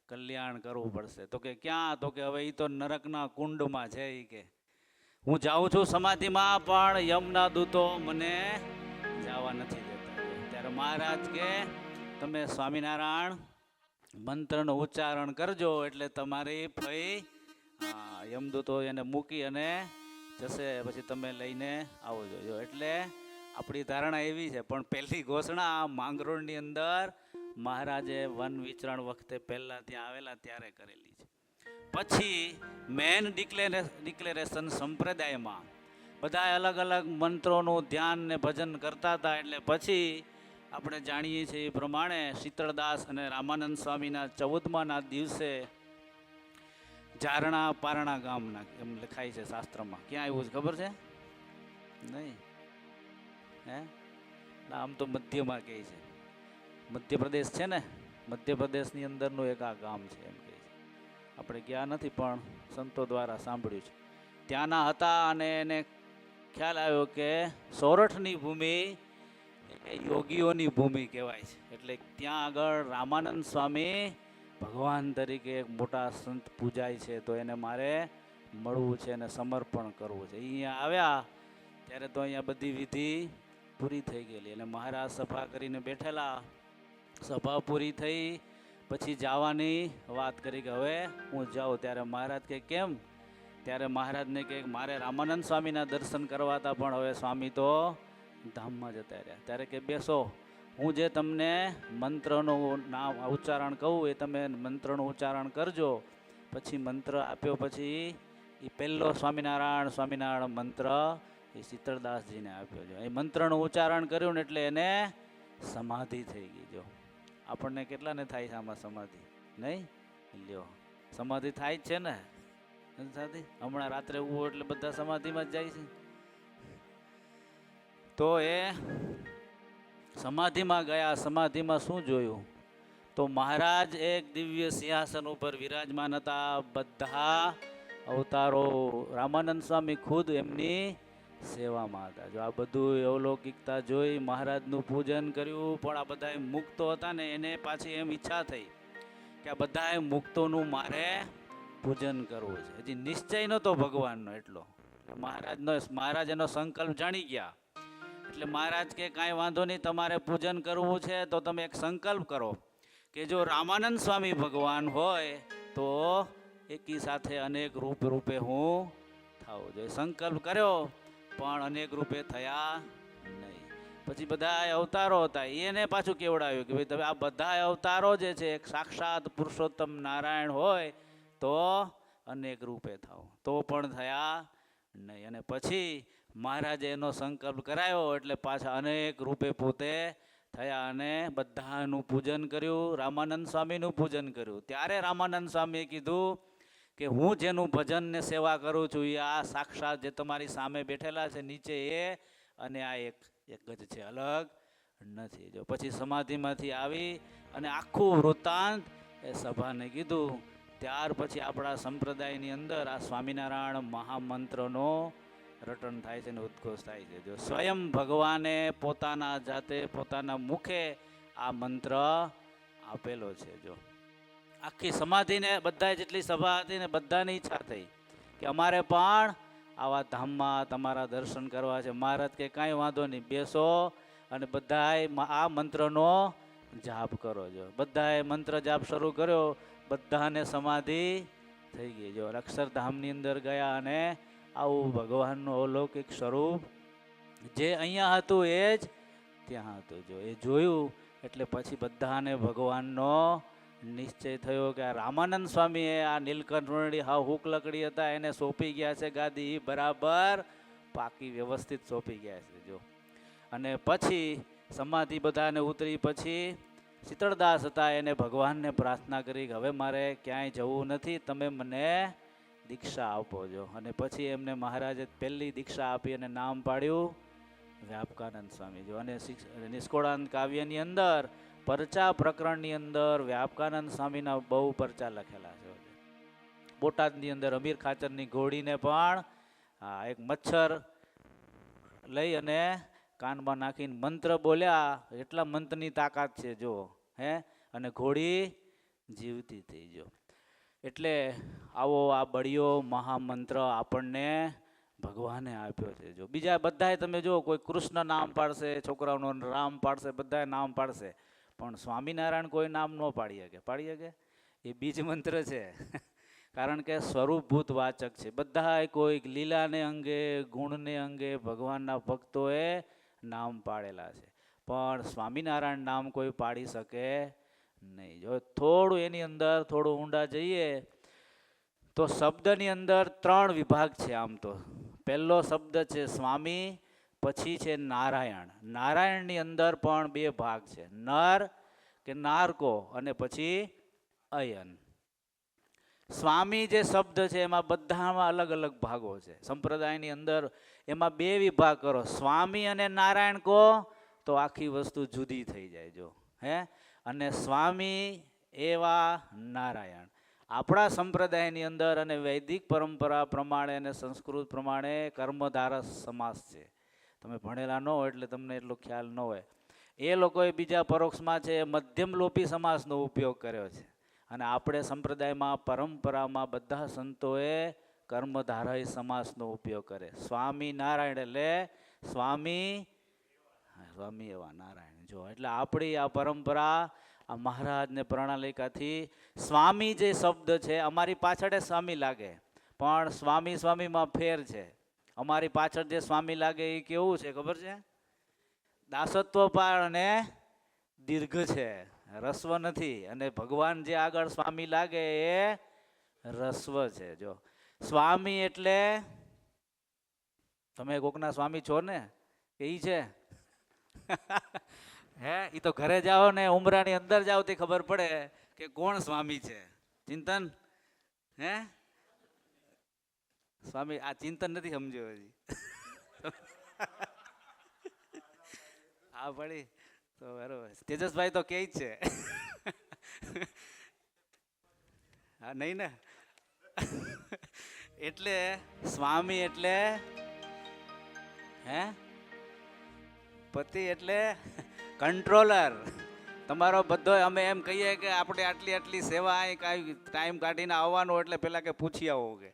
કલ્યાણ કરવું પડશે. તો કે ક્યાં? તો કે હવે એ તો નરકના કુંડમાં છે. એ કે હું જાઉં છું સમાધિમાં, પણ યમના દૂતો મને જવા નથી દેતા. ત્યારે મહારાજ કે તમે સ્વામિનારાયણ મંત્રનું ઉચ્ચારણ કરજો એટલે તમારી ફઈ યમદૂતો એને મૂકી અને જશે, પછી તમે લઈને આવજો. એટલે આપણી ધારણા એવી છે. પણ પહેલી ઘોષણા માંગરોળની અંદર મહારાજે વન વિચરણ વખતે પહેલા ત્યાં આવેલા ત્યારે કરેલી છે. પછી મેન ડિક્લેરેશન સંપ્રદાયમાં બધા અલગ અલગ મંત્રોનું ધ્યાન ને ભજન કરતા હતા. એટલે પછી આપણે જાણીએ છીએ એ પ્રમાણે શીતળદાસ અને રામાનંદ સ્વામીના 14મા દિવસે ઝારણા પારણા ગામના એમ લખાય છે શાસ્ત્રમાં. ક્યાં આવ્યું છે ખબર છે? નહીં હે? આમ તો મધ્યમાં કહે છે. મધ્યપ્રદેશ છે ને, મધ્યપ્રદેશની અંદરનું એક આ ગામ છે એમ કહે છે. આપણે ગયા નથી પણ સંતો દ્વારા સાંભળ્યું છે. ત્યાંના હતા અને એને ખ્યાલ આવ્યો કે સોરઠની ભૂમિ યોગીઓની ભૂમિ કહેવાય છે. એટલે ત્યાં આગળ રામાનંદ સ્વામી ભગવાન તરીકે એક મોટા સંત પૂજાય છે. તો એને મારે મળવું છે અને સમર્પણ કરવું છે. અહીંયા આવ્યા ત્યારે તો અહીંયા બધી વિધિ પૂરી થઈ ગયેલી. એટલે મહારાજ સભા કરીને બેઠેલા. સભા પૂરી થઈ પછી જવાની વાત કરી કે હવે હું જાઉં. ત્યારે મહારાજ કે કેમ? ત્યારે મહારાજને કે મારે રામાનંદ સ્વામીના દર્શન કરવા હતા, પણ હવે સ્વામી તો ધામમાં જતા રહ્યા. ત્યારે કે બેસો, હું જે તમને મંત્રનું નામ ઉચ્ચારણ કહું એ તમે મંત્રનું ઉચ્ચારણ કરજો. પછી મંત્ર આપ્યો. પછી એ પહેલો સ્વામિનારાયણ સ્વામિનારાયણ મંત્ર એ શીતળદાસજીને આપ્યો છે. એ મંત્રનું ઉચ્ચારણ કર્યું ને એટલે એને સમાધિ થઈ ગઈ. જો આપણને કેટલાને થાય છે આમાં સમાધિ? નહીં લ્યો, સમાધિ થાય જ છે ને. હમણાં રાત્રે ઉવો એટલે બધા સમાધિમાં જ જાય છે. તો એ સમાધિમાં ગયા. સમાધિમાં શું જોયું? તો મહારાજ એક દિવ્ય સિંહાસન ઉપર વિરાજમાન હતા. બધા અવતારો રામાનંદ સ્વામી ખુદ એમની સેવામાં હતા. જો આ બધું અવલૌકિકતા જોઈ મહારાજનું પૂજન કર્યું. પણ આ બધા મુક્તો હતા ને એને પાછી એમ ઈચ્છા થઈ કે આ બધા મુક્તોનું મારે પૂજન કરવું છે. હજી નિશ્ચય નહોતો ભગવાનનો એટલો. મહારાજ એનો સંકલ્પ જાણી ગયા. એટલે મહારાજ કે કાંઈ વાંધો નહીં, તમારે પૂજન કરવું છે તો તમે એક સંકલ્પ કરો કે જો રામાનંદ સ્વામી ભગવાન હોય તો એકી સાથે અનેક રૂપે હું થાઉં. જો સંકલ્પ કર્યો પણ અનેક રૂપે થયા નહીં. પછી બધા અવતારો હતા એને પાછું કેવડાવ્યું કે ભાઈ તમે આ બધા અવતારો જે છે એક સાક્ષાત પુરુષોત્તમ નારાયણ હોય તો અનેક રૂપે થાવ, તો પણ થયા નહીં. અને પછી મહારાજે એનો સંકલ્પ કરાયો એટલે પાછા અનેક રૂપે પોતે થયા અને બધાનું પૂજન કર્યું. રામાનંદ સ્વામીનું પૂજન કર્યું. ત્યારે રામાનંદ સ્વામીએ કીધું કે હું જેનું ભજન ને સેવા કરું છું એ આ સાક્ષાત જે તમારી સામે બેઠેલા છે નીચે એ અને આ એક જ છે, અલગ નથી. જો પછી સમાધિમાંથી આવી અને આખું વૃત્તાંત એ સભાને કીધું. ત્યાર પછી આપણા સંપ્રદાયની અંદર આ સ્વામિનારાયણ મહામંત્રનો રટન થાય છે ને ઉદ્ઘોષ થાય છે. જો સ્વયં ભગવાને પોતાના જાતે પોતાના મુખે આ મંત્ર આપેલો છે. જો આખી સમાધિને બધા જેટલી સભા હતી ને બધાની ઈચ્છા થઈ કે અમારે પણ આવા ધામમાં તમારા દર્શન કરવા છે. મહારાજ કે કાંઈ વાંધો નહીં, બેસો અને બધાએ આ મંત્રનો જાપ કરો. જો બધાએ મંત્ર જાપ શરૂ કર્યો. બધાને સમાધિ થઈ ગઈ. જો અક્ષરધામની અંદર ગયા અને આવું ભગવાનનું અલૌકિક સ્વરૂપ જે અહીંયા હતું એ જ ત્યાં હતું. જો એ જોયું એટલે પછી બધાને ભગવાનનો નિશ્ચય થયો કે આ રામાનંદ સ્વામીએ આ નીલકંઠ વર્ણી હાવ હુક લકડી હતા એને સોંપી ગયા છે ગાદી, બરાબર પાકી વ્યવસ્થિત સોંપી ગયા છે. જો અને પછી સમાધિ બધાને ઉતરી પછી શીતળદાસ હતા એને ભગવાનને પ્રાર્થના કરી કે હવે મારે ક્યાંય જવું નથી, તમે મને દીક્ષા આપો. જો અને પછી એમને મહારાજે પહેલી દીક્ષા આપી અને નામ પાડ્યું વ્યાપકાનંદ સ્વામી. જો અને નિષ્કોળાનંદ કાવ્યની અંદર પરચા પ્રકરણની અંદર વ્યાપકાનંદ સ્વામીના બહુ પરચા લખેલા છે. બોટાદની અંદર અમીર ખાચરની ઘોડીને પણ એક મચ્છર લઈ અને કાનમાં નાખીને મંત્ર બોલ્યા, એટલા મંત્રની તાકાત છે જો હે, અને ઘોડી જીવતી થઈ જો. એટલે આવો આ બળિયો મહામંત્ર આપણને ભગવાને આપ્યો છે. જો બીજા બધાએ તમે જો કોઈ કૃષ્ણ નામ પાડશે, છોકરાઓનું રામ પાડશે, બધાએ નામ પાડશે, પણ સ્વામિનારાયણ કોઈ નામ ન પાડી શકે. પાડી શકે? એ બીજ મંત્ર છે. કારણ કે સ્વરૂપભૂત વાચક છે. બધા કોઈ લીલાને અંગે, ગુણને અંગે ભગવાનના ભક્તોએ નામ પાડેલા છે, પણ સ્વામિનારાયણ નામ કોઈ પાડી શકે નહીં. જો થોડું એની અંદર થોડું ઊંડા જઈએ તો શબ્દની અંદર 3 વિભાગ છે. આમ તો પહેલો શબ્દ છે સ્વામી, પછી છે નારાયણ. નારાયણની અંદર પણ 2 ભાગ છે, નર કે નારકો અને પછી અયન. સ્વામી જે શબ્દ છે એમાં બધામાં અલગ અલગ ભાગો છે. સંપ્રદાયની અંદર એમાં 2 વિભાગ કરો, સ્વામી અને નારાયણ કહો તો આખી વસ્તુ જુદી થઈ જાય. જો હે, અને સ્વામી એવા નારાયણ. આપણા સંપ્રદાયની અંદર અને વૈદિક પરંપરા પ્રમાણે અને સંસ્કૃત પ્રમાણે કર્મધારસ સમાસ છે. તમે ભણેલા ન હોય એટલે તમને એટલો ખ્યાલ ન હોય. એ લોકોએ બીજા પરોક્ષમાં છે મધ્યમલોપી સમાસનો ઉપયોગ કર્યો છે. અને આપણે સંપ્રદાયમાં પરંપરામાં બધા સંતોએ કર્મધારય સમાસનો ઉપયોગ કરે. સ્વામી નારાયણ એટલે સ્વામી એવા નારાયણ. જો એટલે આપણી આ પરંપરા, આ મહારાજને પ્રણાલિકાથી સ્વામી જે શબ્દ છે, અમારી પાછળ સ્વામી લાગે પણ સ્વામીમાં ફેર છે. અમારી પાછળ જે સ્વામી લાગે એ કેવું છે ખબર છે? દાસત્વ પાળ અને દીર્ઘ છે, રસ્વ નથી. અને ભગવાન જે આગળ સ્વામી લાગે એ રસ્વ છે. જો સ્વામી એટલે તમે કોકના સ્વામી છો ને કે ઈ છે? હે, ઈ તો ઘરે જાઓ ને ઉમરાની અંદર જાઓ તે ખબર પડે કે કોણ સ્વામી છે. ચિંતન હે સ્વામી, આ ચિંતન નથી સમજ્યો હજી. હા પડી તો બરોબર. તેજસભાઈ તો કે છે. હા નહીં ને. એટલે સ્વામી એટલે હે, પતિ એટલે કંટ્રોલર. તમારો બધો અમે એમ કહીએ કે આપણે આટલી સેવા અહીં કાંઈ ટાઈમ કાઢીને આવવાનું, એટલે પેલા કે પૂછી આવો કે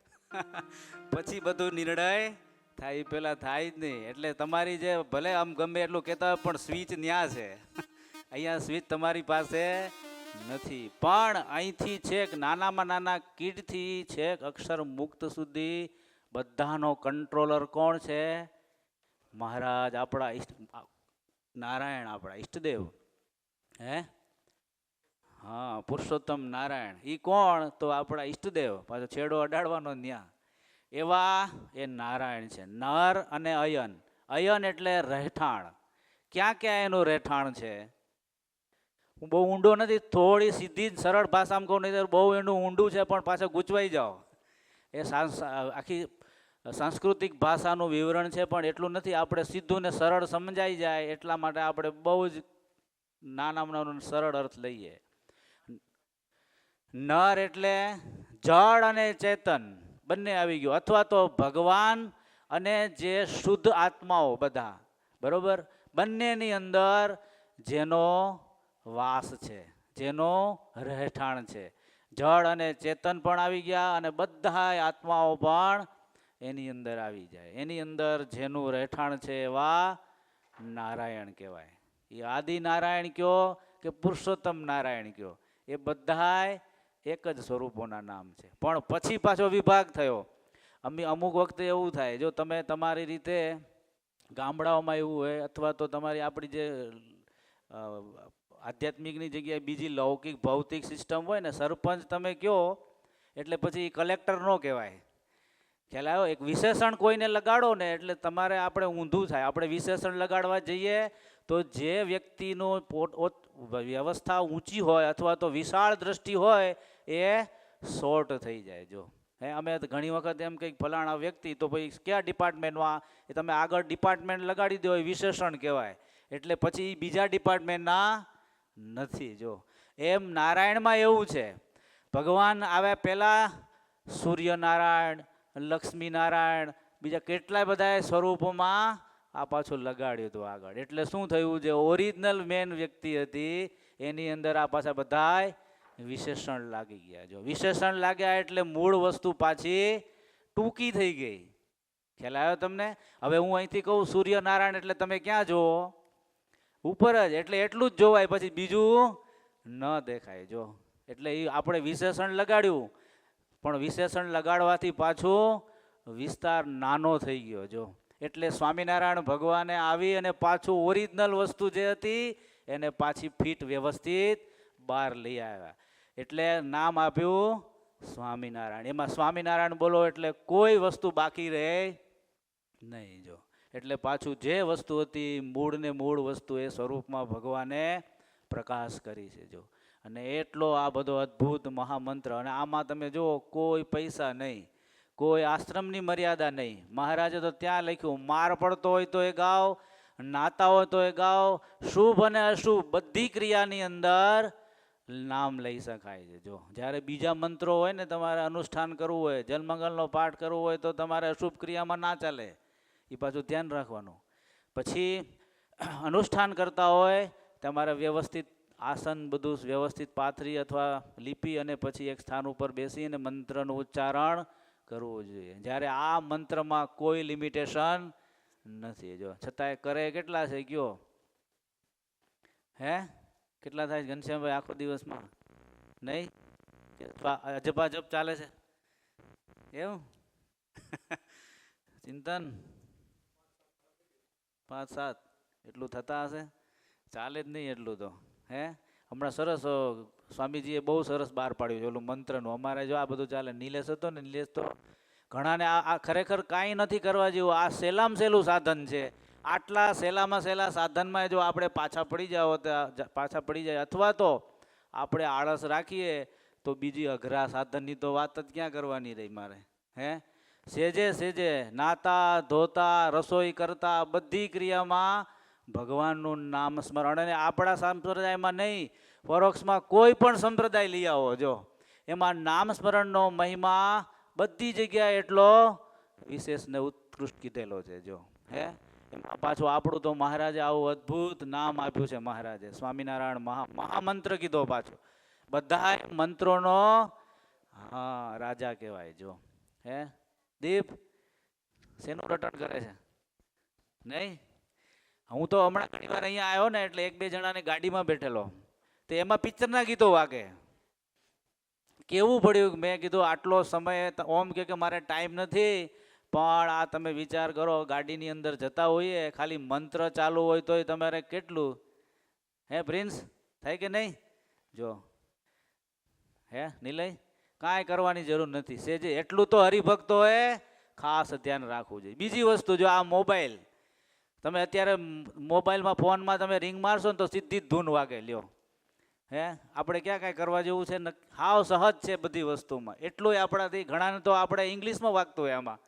પછી બધું નિર્ણય થાય. પેલા થાય જ નહીં. એટલે તમારી જે ભલે આમ ગમે એટલું કહેતા હોય પણ સ્વિચ ન્યા છે. અહીંયા સ્વિચ તમારી પાસે નથી. પણ અહીંથી છેક નાનામાં નાના કીડથી છેક અક્ષર મુક્ત સુધી બધાનો કંટ્રોલર કોણ છે? મહારાજ, આપણા નારાયણ, આપણા ઈષ્ટદેવ. હે, હા, પુરુષોત્તમ નારાયણ. ઈ કોણ? તો આપણા ઈષ્ટદેવ. પાછો છેડો અડાડવાનો ન્યા. એવા એ નારાયણ છે. નર અને અયન. અયન એટલે રહેઠાણ. ક્યાં ક્યાં એનું રહેઠાણ છે? હું બહુ ઊંડો નથી, થોડી સીધી સરળ ભાષામાં કહું, નહીં બહુ એનું ઊંડું છે પણ પાછળ ગૂંચવાઈ જાઓ. એ આખી સાંસ્કૃતિક ભાષાનું વિવરણ છે પણ એટલું નથી. આપણે સીધું ને સરળ સમજાઈ જાય એટલા માટે આપણે બહુ જ નાનામાં નાનો સરળ અર્થ લઈએ. નર એટલે જળ અને ચેતન બંને આવી ગયું, અથવા તો ભગવાન અને જે શુદ્ધ આત્માઓ બધા, બરોબર, બંનેની અંદર જેનો વાસ છે, જેનો રહેઠાણ છે. જળ અને ચેતન પણ આવી ગયા અને બધા આત્માઓ પણ એની અંદર આવી જાય. એની અંદર જેનું રહેઠાણ છે એવા નારાયણ કહેવાય. એ આદિ નારાયણ કયો કે પુરુષોત્તમ નારાયણ કયો, એ બધાય એક જ સ્વરૂપોના નામ છે. પણ પછી પાછો વિભાગ થયો. અમુક વખતે એવું થાય, જો તમે તમારી રીતે ગામડાઓમાં એવું હોય, અથવા તો તમારી આપણી જે આધ્યાત્મિકની જગ્યાએ બીજી લૌકિક ભૌતિક સિસ્ટમ હોય ને, સરપંચ તમે કયો એટલે પછી કલેક્ટર ન કહેવાય. ખ્યાલ આવ્યો? એક વિશેષણ કોઈને લગાડો ને એટલે તમારે આપણે ઊંધું થાય. આપણે વિશેષણ લગાડવા જઈએ તો જે વ્યક્તિનું વ્યવસ્થા ઊંચી હોય અથવા તો વિશાળ દ્રષ્ટિ હોય એ શોર્ટ થઈ જાય. જો અમે ઘણી વખત એમ કંઈક ફલાણા વ્યક્તિ, તો ભાઈ કયા ડિપાર્ટમેન્ટમાં, એ તમે આગળ ડિપાર્ટમેન્ટ લગાડી દો એ વિશેષણ કહેવાય. એટલે પછી બીજા ડિપાર્ટમેન્ટના નથી. જો એમ નારાયણમાં એવું છે. ભગવાન આવ્યા પહેલાં સૂર્યનારાયણ, લક્ષ્મીનારાયણ, બીજા કેટલાય બધા સ્વરૂપોમાં આ પાછું લગાડ્યું હતું આગળ. એટલે શું થયું? જે ઓરિજિનલ મેન વ્યક્તિ હતી એની અંદર આ પાછા બધાય વિશેષણ લાગી ગયા. જો વિશેષણ લાગ્યા એટલે મૂળ વસ્તુ પાછી ટૂંકી થઈ ગઈ. ખ્યાલ આવ્યો તમને? હવે હું અહીંથી કહું સૂર્યનારાયણ એટલે તમે ક્યાં જોવો? ઉપર જ, એટલે એટલું જ જોવાય, પછી બીજું ન દેખાય. જો એટલે એ આપણે વિશેષણ લગાડ્યું, પણ વિશેષણ લગાડવાથી પાછું વિસ્તાર નાનો થઈ ગયો. જો એટલે સ્વામિનારાયણ ભગવાને આવી અને પાછું ઓરિજિનલ વસ્તુ જે હતી એને પાછી ફિટ વ્યવસ્થિત બહાર લઈ આવ્યા. એટલે નામ આપ્યું સ્વામિનારાયણ. એમાં સ્વામિનારાયણ બોલો એટલે કોઈ વસ્તુ બાકી રહે નહીં. જો એટલે પાછું જે વસ્તુ હતી મૂળ ને મૂળ વસ્તુ એ સ્વરૂપમાં ભગવાને પ્રકાશ કરી છે. જો અને એટલો આ બધો અદ્ભુત મહામંત્ર, અને આમાં તમે જુઓ કોઈ પૈસા નહીં, કોઈ આશ્રમની મર્યાદા નહીં. મહારાજે તો ત્યાં લખ્યું માર પડતો હોય તો એ ગાવ, નાતા હોય તો એ ગાવ, શુભ અને અશુભ બધી ક્રિયાની અંદર નામ લઈ શકાય છે. જો જ્યારે બીજા મંત્રો હોય ને તમારે અનુષ્ઠાન કરવું હોય, જલમંગલનો પાઠ કરવો હોય તો તમારે અશુભ ક્રિયામાં ના ચાલે, એ પાછું ધ્યાન રાખવાનું. પછી અનુષ્ઠાન કરતા હોય તમારે વ્યવસ્થિત આસન બધું વ્યવસ્થિત પાથરી અથવા લીપી અને પછી એક સ્થાન ઉપર બેસી અને મંત્રનું ઉચ્ચારણ કરવું જોઈએ. જ્યારે આ મંત્રમાં કોઈ લિમિટેશન નથી. જો છતાંય કરે કેટલા છે કયો? હે કેટલા થાય ઘનશ્યામભાઈ આખો દિવસમાં? નહીં અજપાજપ ચાલે છે એવું? ચિંતન 5-7 એટલું થતા હશે? ચાલે જ નહીં એટલું તો. હે હમણાં સરસ સ્વામીજીએ બહુ સરસ બહાર પાડ્યું છે ઓલું મંત્રનું. અમારે જો આ બધું ચાલે. નિલેશ હતો ને, નિલેશ તો ઘણાને આ ખરેખર કાંઈ નથી કરવા જેવું. આ સહેલામાં સહેલું સાધન છે. આટલા સહેલામાં સહેલા સાધનમાં જો આપણે પાછા પડી જાય અથવા તો આપણે આળસ રાખીએ તો બીજી અઘરા સાધનની તો વાત જ ક્યાં કરવાની રહી મારે. હે સેજે સેજે નાતા ધોતા રસોઈ કરતા બધી ક્રિયામાં ભગવાનનું નામ સ્મરણ. અને આપણા સંપ્રદાયમાં નહીં, પરોક્ષમાં કોઈ પણ સંપ્રદાય લઈ આવો, જો એમાં નામ સ્મરણનો મહિમા બધી જગ્યાએ એટલો વિશેષ ને ઉત્કૃષ્ટ કીધેલો છે. જો હે એમાં પાછું આપણું તો મહારાજે આવું અદ્ભુત નામ આપ્યું છે. મહારાજે સ્વામિનારાયણ મહામંત્ર કીધો. પાછો બધા મંત્રોનો રાજા કહેવાય. જો હે દીપ શેનું રટણ કરે છે? નહીં હું તો હમણાં ઘણી વાર અહીંયા આવ્યો ને એટલે 1-2 જણાની ગાડીમાં બેઠેલો, તો એમાં પિક્ચરના ગીતો વાગે. કેવું પડ્યું? મેં કીધું આટલો સમય ઓમ કે મારે ટાઈમ નથી, પણ આ તમે વિચાર કરો ગાડીની અંદર જતા હોઈએ ખાલી મંત્ર ચાલુ હોય તોય તમારે કેટલું હે પ્રિન્સ થાય કે નહીં? જો હે નિલય કાંઈ કરવાની જરૂર નથી. સેજે એટલું તો હરિભક્તોએ ખાસ ધ્યાન રાખવું જોઈએ. બીજી વસ્તુ, જો આ મોબાઈલ તમે અત્યારે મોબાઈલમાં ફોનમાં તમે રિંગ મારશો ને તો સીધી જ ધૂન વાગે. લ્યો હે આપણે ક્યાં કાંઈ કરવા જેવું છે? હાવ સહજ છે બધી વસ્તુમાં. એટલું આપણાથી ઘણાને તો આપણે ઇંગ્લિશમાં વાગતું હોય આમાં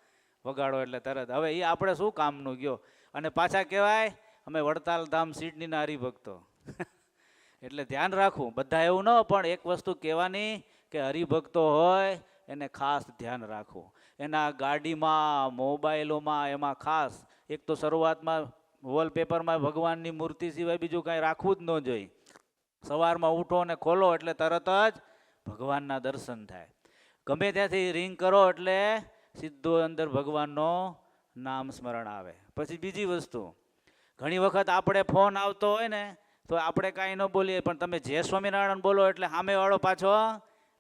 વગાડો એટલે તરત. હવે એ આપણે શું કામનું ગયો? અને પાછા કહેવાય અમે વડતાલ ધામ સિડનીના હરિભક્તો. એટલે ધ્યાન રાખવું બધા એવું ન, પણ એક વસ્તુ કહેવાની કે હરિભક્તો હોય એને ખાસ ધ્યાન રાખવું. એના ગાડીમાં મોબાઈલોમાં એમાં ખાસ એક તો શરૂઆતમાં વોલપેપરમાં ભગવાનની મૂર્તિ સિવાય બીજું કાંઈ રાખવું જ ન જોઈએ. સવારમાં ઉઠો અને ખોલો એટલે તરત જ ભગવાનના દર્શન થાય. ગમે ત્યાંથી રિંગ કરો એટલે સીધો અંદર ભગવાનનો નામ સ્મરણ આવે. પછી બીજી વસ્તુ, ઘણી વખત આપણે ફોન આવતો હોય ને તો આપણે કાંઈ ન બોલીએ, પણ તમે જય સ્વામિનારાયણ બોલો એટલે સામેવાળો પાછો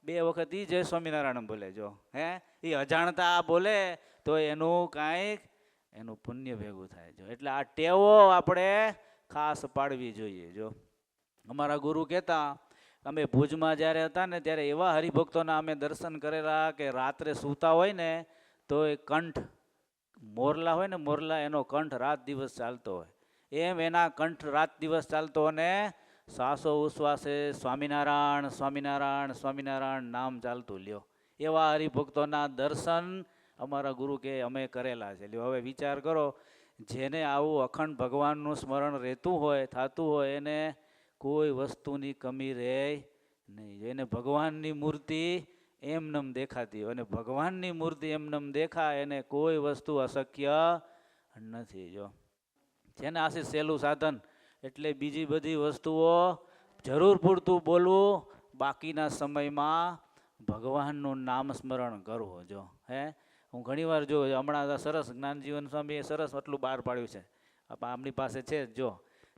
2 વખત જય સ્વામિનારાયણ બોલે. જો હે એ અજાણતા બોલે તો એનું કાંઈક એનું પુણ્ય ભેગું થાય. જો એટલે આ ટેવો આપણે ખાસ પાડવી જોઈએ. જો અમારા ગુરુ કહેતા, અમે ભુજમાં જ્યારે હતા ને ત્યારે એવા હરિભક્તોના અમે દર્શન કરેલા કે રાત્રે સૂતા હોય ને તો એ કંઠ મોરલા હોય ને, મોરલા એનો કંઠ રાત દિવસ ચાલતો હોય, એમ એના કંઠ રાત દિવસ ચાલતો અને શ્વાસો ઉશ્વાસે સ્વામિનારાયણ સ્વામિનારાયણ સ્વામિનારાયણ નામ ચાલતું. લ્યો એવા હરિભક્તોના દર્શન અમારા ગુરુ કે અમે કરેલા છે. લ્યો હવે વિચાર કરો, જેને આવું અખંડ ભગવાનનું સ્મરણ રહેતું હોય થતું હોય એને કોઈ વસ્તુની કમી રહે નહીં. એને ભગવાનની મૂર્તિ એમનેમ દેખાતી હોય, અને ભગવાનની મૂર્તિ એમનેમ દેખાય એને કોઈ વસ્તુ અશક્ય નથી. જો જેને આશી સહેલું સાધન એટલે બીજી બધી વસ્તુઓ જરૂર પૂરતું બોલવું, બાકીના સમયમાં ભગવાનનું નામ સ્મરણ કરવું. જો હું ઘણીવાર જો હમણાં સરસ જ્ઞાનજીવન સ્વામીએ સરસ એટલું બહાર પાડ્યું છે, આમની પાસે છે. જો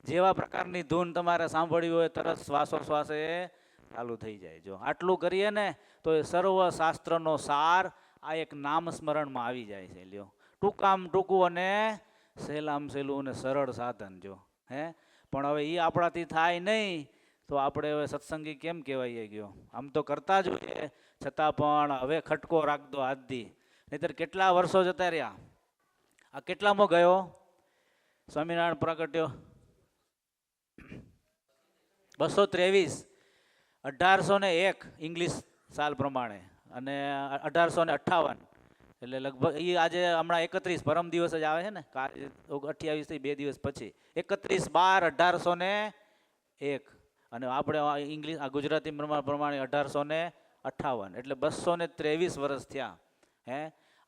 જેવા પ્રકારની ધૂન તમારે સાંભળવી હોય તરત શ્વાસોશ્વાસે ચાલુ થઈ જાય. જો આટલું કરીએ ને તો એ સર્વ શાસ્ત્રનો સાર આ એક નામ સ્મરણમાં આવી જાય છે. લ્યો, ટૂંકામ ટૂંકું અને સહેલામ સહેલું અને સરળ સાધન. જો પણ હવે એ આપણાથી થાય નહીં તો આપણે હવે સત્સંગી કેમ કહેવાય ગયો? આમ તો કરતા જ હોઈએ, છતાં પણ હવે ખટકો રાખ દો આજથી, નહીતર કેટલા વર્ષો જતા રહ્યા. આ કેટલામો ગયો સ્વામિનારાયણ પ્રગટ્યો? 223, 1801 ઇંગ્લિશ સાલ પ્રમાણે અને 1858, એટલે લગભગ એ આજે હમણાં 31 પરમ દિવસ જ આવે છે ને, 28 થી 2 દિવસ પછી 31/12/1801 અને આપણે ઇંગ્લિશ ગુજરાતી પ્રમાણે 1858, એટલે 223 વર્ષ થયા.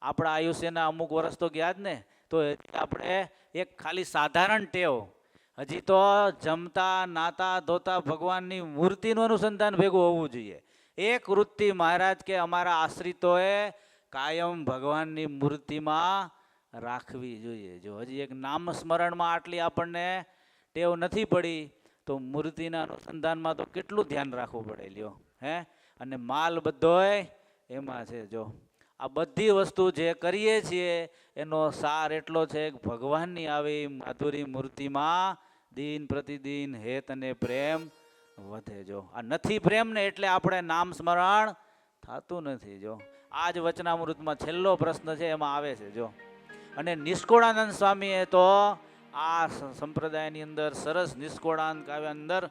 આપણા આયુષ્યના અમુક વર્ષ તો ગયા જ ને. તો આપણે એક ખાલી સાધારણ ટેવ, હજી તો જમતા નાતા ધોતા ભગવાનની મૂર્તિનું અનુસંધાન ભેગું હોવું જોઈએ. એક વૃત્તિ મહારાજ કે અમારા આશ્રિતોએ કાયમ ભગવાનની મૂર્તિમાં રાખવી જોઈએ. જો હજી એક નામ સ્મરણમાં આટલી આપણને ટેવ નથી પડી તો મૂર્તિના અનુસંધાનમાં તો કેટલું ધ્યાન રાખવું પડે. લ્યો અને માલ બધોય એમાં છે. જો આ બધી વસ્તુ જે કરીએ છીએ એનો સાર એટલો છે કે ભગવાનની આવી માધુરી મૂર્તિમાં દિન પ્રતિદિન હેત અને પ્રેમ વધે. જો આ નથી પ્રેમ ને એટલે આપણે નામ સ્મરણ થતું નથી. જો આ જ વચનામૃતમાં છેલ્લો પ્રશ્ન છે એમાં આવે છે. જો અને નિષ્કુળાનંદ સ્વામીએ તો આ સંપ્રદાયની અંદર સરસ નિષ્કુળાનંદ કાવ્ય અંદર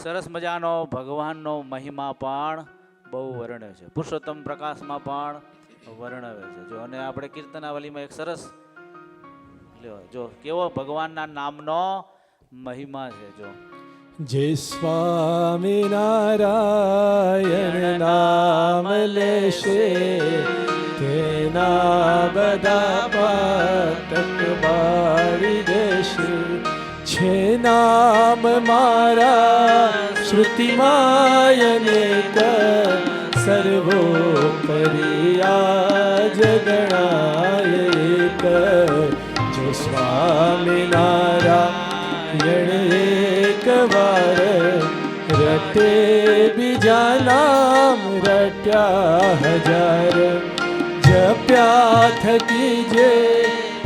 સરસ મજાનો ભગવાનનો મહિમા પણ બહુ વર્ણવે છે. પુરુષોત્તમ પ્રકાશમાં પણ વર્ણવે છે. જો અને આપણે કીર્તનાવલીમાં એક સરસ જો કેવો ભગવાનના નામનો મહિમા છે. જો જે સ્વામિનારાયણ નામ લેશે તેના બધા પાતક બાળી દેશે. છે નામ મારા શ્રુતિમાયનેક સર્વોપરી આ જગણાય એક. જો સ્વામિનારાયણ એક વાર રટે બીજા નામ રટ્યા હજાર. જપ્યા થકી જે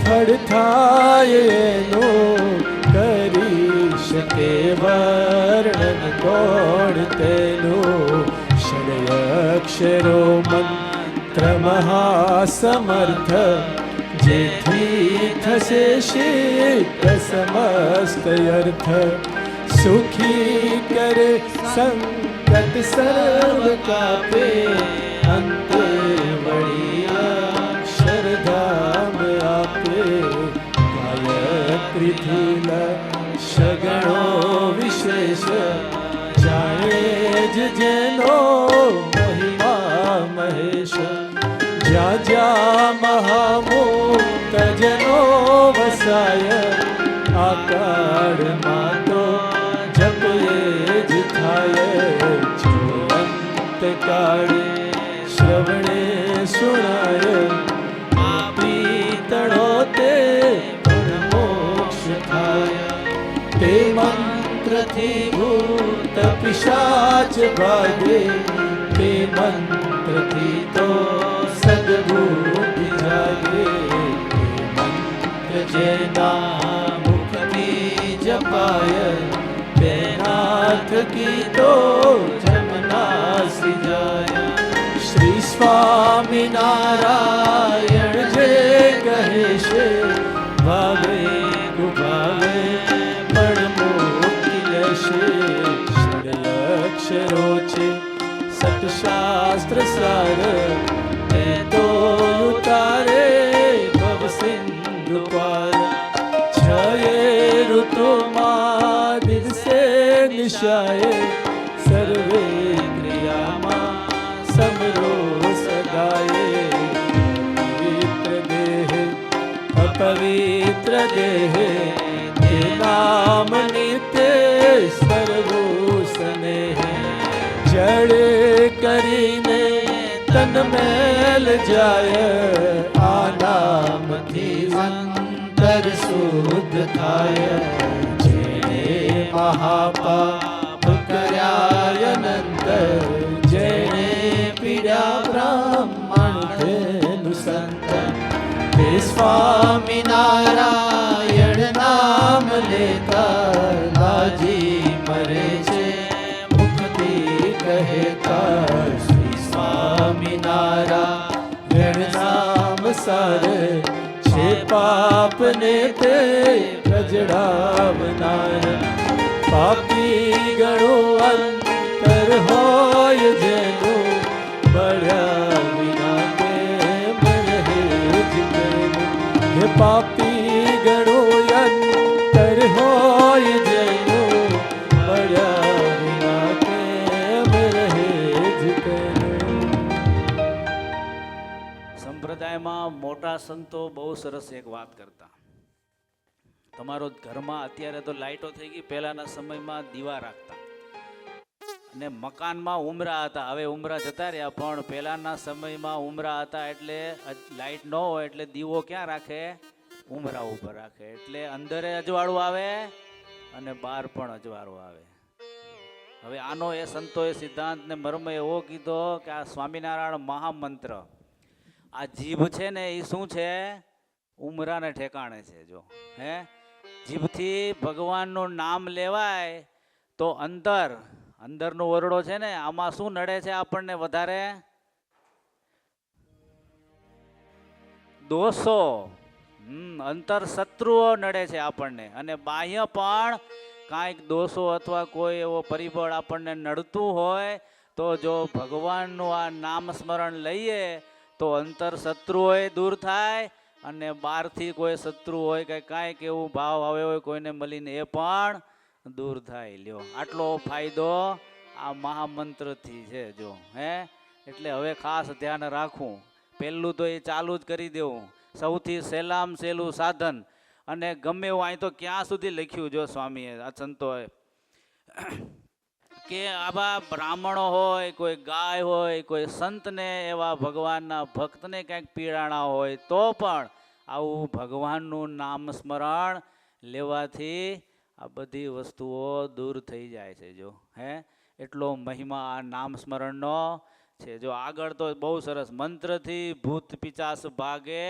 ફળ થાય એનું કરી શકે વર્ણન કોણ તેનું. ષડ્યક્ષરો મંત્ર મહાસમર્થ જેથી થશે સિદ્ધ સમસ્ત અર્થ. સુખી કરે સંકટ સર્વ કાપે અંતે વળી અક્ષરધામ આપે. ગાયત્રીથી સગણો વિશેષ જાણે જ જેનો મહિમા મહેશ. જ્યાં જ્યાં મહામુક્ત જનો વસાય આકાળમાં તો જપ એ જ થાય. અંત કાળે શ્રવણે સુણાય પીતળો તે પણ મોક્ષ થાય. તે મંત્રથી ભૂત પિશાચ ભાગે તે મંત્રથી તો સદબુદ્ધિ જાગે. તે મંત્ર જેના મુખથી જપાય તેના થકી તો જમનાસી જાય. શ્રી સ્વામિનારાયણ જે કહે છે ભાવે કુભાવે પણ મુક્તિ લેશે. ષડ્યક્ષરો છે સતશાસ્ત્ર સાર એ તો ઉતારે ભવ સિંધુ પાર. છ ઋતુમાં દિવસે નિશાએ સર્વે ક્રિયામાં સમરો સદાય. પવિત્ર દેહ અપવિત્ર દેહ તે નામ નિત્ય સર્વો સ્નેહ. મન મેલ જાય આ નામથી અંતર શુદ્ધ થાય જેણે મહાપાપ કર્યા અનંત જેણે પીડ્યા બ્રાહ્મણ થેલું સંત હે સ્વામિનારાયણ નામ લેતા લાજી મરે છે મુક્તિ કહેતા શ્રી સ્વામિનારાયણ નામ સારે છે પાપને તે પ્રજડાવનાર પાપી ગણો અંતર હોય જેનું મળ્યા વિના કેમ રહે જ પ્રેમ હે પાપી ગણો અંતર હોય જેનું મળ્યા વિના કેમ રહે જ પ્રેમ. સંપ્રદાયમાં મોટા સંતો બહુ સરસ એક વાત કરતા. તમારો ઘરમાં અત્યારે તો લાઈટો થઈ ગઈ, પહેલાના સમયમાં દીવા રાખતા અને મકાનમાં ઉમરા હતા. હવે ઉમરા જતા રહ્યા, પણ પહેલાના સમયમાં ઉમરા હતા એટલે લાઈટ ન હોય એટલે દીવો ક્યાં રાખે? ઉમરા ઉપર રાખે. એટલે અંદરે અજવાળું આવે અને બહાર પણ અજવાળું આવે. હવે આનો એ સંતોએ સિદ્ધાંત ને મર્મ એવો કીધો કે આ સ્વામિનારાયણ મહામંત્ર, આ જીભ છે ને એ શું છે? ઉમરાને ઠેકાણે છે. જો હે જીભથી ભગવાનનું નામ લેવાય તો અંદરનો ઓરડો છે ને, આમાં શું નડે છે આપણને વધારે? દોષો. અંતર શત્રુઓ નડે છે આપણને, અને બાહ્ય પણ કાંઈક દોષો અથવા કોઈ એવો પરિબળ આપણને નડતું હોય તો જો ભગવાનનું આ નામ સ્મરણ લઈએ તો અંતર શત્રુઓય દૂર થાય અને બહારથી કોઈ શત્રુ હોય કે કાંઈક એવું ભાવ આવે હોય કોઈને મળીને એ પણ દૂર થાય. લ્યો, આટલો ફાયદો આ મહામંત્રથી છે. જો હે એટલે હવે ખાસ ધ્યાન રાખવું. પહેલું તો એ ચાલુ જ કરી દેવું, સૌથી સહેલામ સહેલું સાધન. અને ગમે એવું અહીં તો ક્યાં સુધી લખ્યું જો સ્વામીએ, આ સંતોએ, કે આવા બ્રાહ્મણો હોય, કોઈ ગાય હોય, કોઈ સંતને એવા ભગવાનના ભક્તને કંઈક પીડાણા હોય તો પણ આવું ભગવાનનું નામ સ્મરણ લેવાથી આ બધી વસ્તુઓ દૂર થઈ જાય છે. જો હે એટલો મહિમા આ નામ સ્મરણનો છે. જો આગળ તો બહુ સરસ, મંત્રથી ભૂત પિચાસ ભાગે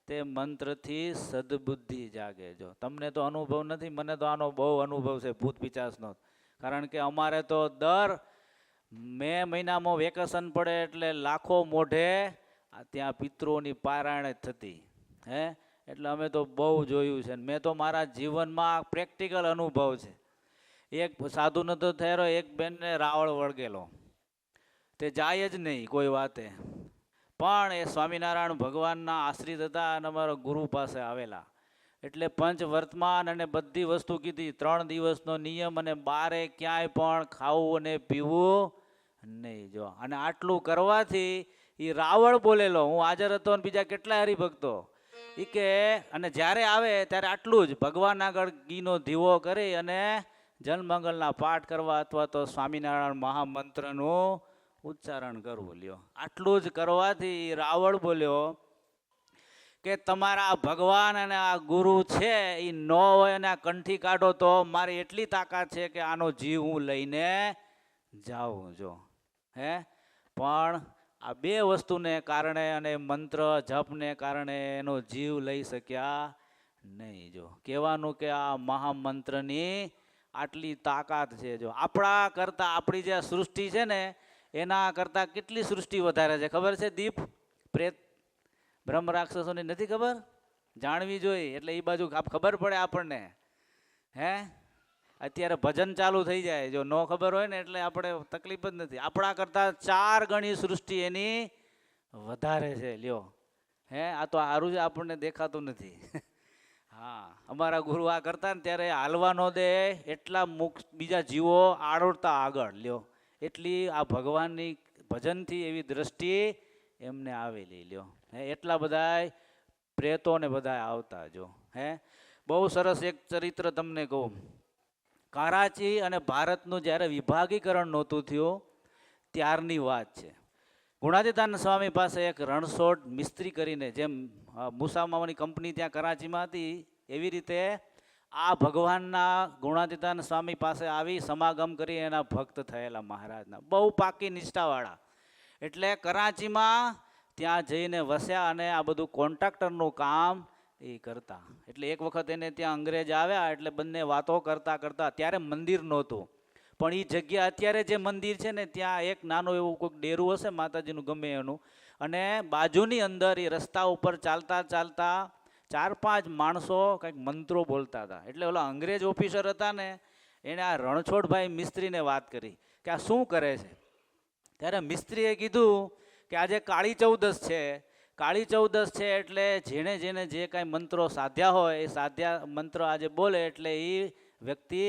તે મંત્રથી સદબુદ્ધિ જાગે. જો તમને તો અનુભવ નથી, મને તો આનો બહુ અનુભવ છે ભૂત પિચાસનો. કારણ કે અમારે તો દર મે મહિનામાં વેકેશન પડે એટલે લાખો મોઢે ત્યાં પિતૃઓની પારાયણ જ થતી. હે એટલે અમે તો બહુ જોયું છે. મેં તો મારા જીવનમાં પ્રેક્ટિકલ અનુભવ છે. એક સાધુ નતો થયેલો, એક બેનને રાવળ વળગેલો, તે જાય જ નહીં કોઈ વાતે, પણ એ સ્વામિનારાયણ ભગવાનના આશ્રિત હતા અને અમારા ગુરુ પાસે આવેલા. એટલે પંચ વર્તમાન અને બધી વસ્તુ કીધી, 3 દિવસનો નિયમ, અને બારે ક્યાંય પણ ખાવું અને પીવું નહીં. જો અને આટલું કરવાથી એ રાવળ બોલેલો, હું હાજર હતો અને બીજા કેટલા હરિભક્તો, એ કે અને જ્યારે આવે ત્યારે આટલું જ ભગવાન આગળ ઘીનો દીવો કરી અને જનમંગલના પાઠ કરવા અથવા તો સ્વામિનારાયણ મહામંત્રનું ઉચ્ચારણ કરવું. લ્યો, આટલું જ કરવાથી રાવળ બોલ્યો કે તમારા ભગવાન અને આ ગુરુ છે એ ન હોય અને આ કંઠી કાઢો તો મારી એટલી તાકાત છે કે આનો જીવ હું લઈને જાઉં. જો હે પણ આ બે વસ્તુને કારણે અને મંત્ર જપને કારણે એનો જીવ લઈ શક્યા નહીં. જો કહેવાનું કે આ મહામંત્રની આટલી તાકાત છે. જો આપણા કરતાં આપણી જે સૃષ્ટિ છે ને એના કરતાં કેટલી સૃષ્ટિ વધારે છે ખબર છે? દીપ, પ્રેત, બ્રહ્મ રાક્ષસોની નથી ખબર? જાણવી જોઈએ એટલે એ બાજુ ખબર પડે આપણને. હે અત્યારે ભજન ચાલુ થઈ જાય, જો ન ખબર હોય ને એટલે આપણે તકલીફ જ નથી. આપણા કરતાં 4 ગણી સૃષ્ટિ એની વધારે છે. લ્યો હે આ તો સારું જ આપણને દેખાતું નથી. હા, અમારા ગુરુ આ કરતા ને ત્યારે હાલવા ન દે એટલા બીજા જીવો આડોડતા આગળ. લ્યો એટલી આ ભગવાનની ભજનથી એવી દ્રષ્ટિ એમને આવેલી. લ્યો હે એટલા બધા પ્રેતો ને બધા આવતા. જો હે બહુ સરસ એક ચરિત્ર તમને કહું. કરાચી અને ભારતનું જ્યારે વિભાગીકરણ નહોતું થયું ત્યારની વાત છે. ગુણાતીતાનંદ સ્વામી પાસે એક રણછોડ મિસ્ત્રી કરીને, જેમ મુસામાની કંપની ત્યાં કરાચીમાં હતી, એવી રીતે આ ભગવાનના ગુણાતીતાનંદ સ્વામી પાસે આવી સમાગમ કરી એના ભક્ત થયેલા મહારાજના, બહુ પાકી નિષ્ઠાવાળા. એટલે કરાચીમાં ત્યાં જઈને વસ્યા અને આ બધું કોન્ટ્રાક્ટરનું કામ એ કરતા. એટલે એક વખત એને ત્યાં અંગ્રેજ આવ્યા, એટલે બંને વાતો કરતા કરતા, ત્યારે મંદિર નહોતું, પણ એ જગ્યા અત્યારે જે મંદિર છે ને ત્યાં એક નાનું એવું કોઈક ડેરું હશે માતાજીનું ગમે એનું, અને બાજુની અંદર એ રસ્તા ઉપર ચાલતા ચાલતા 4-5 માણસો કંઈક મંત્રો બોલતા હતા. એટલે ઓલા અંગ્રેજ ઓફિસર હતા ને, એણે આ રણછોડભાઈ મિસ્ત્રીને વાત કરી કે આ શું કરે છે. ત્યારે મિસ્ત્રીએ કીધું કે આજે કાળી ચૌદસ છે, કાળી ચૌદસ છે એટલે જેણે જેણે જે કાંઈ મંત્રો સાધ્યા હોય એ સાધ્યા મંત્ર આજે બોલે એટલે એ વ્યક્તિ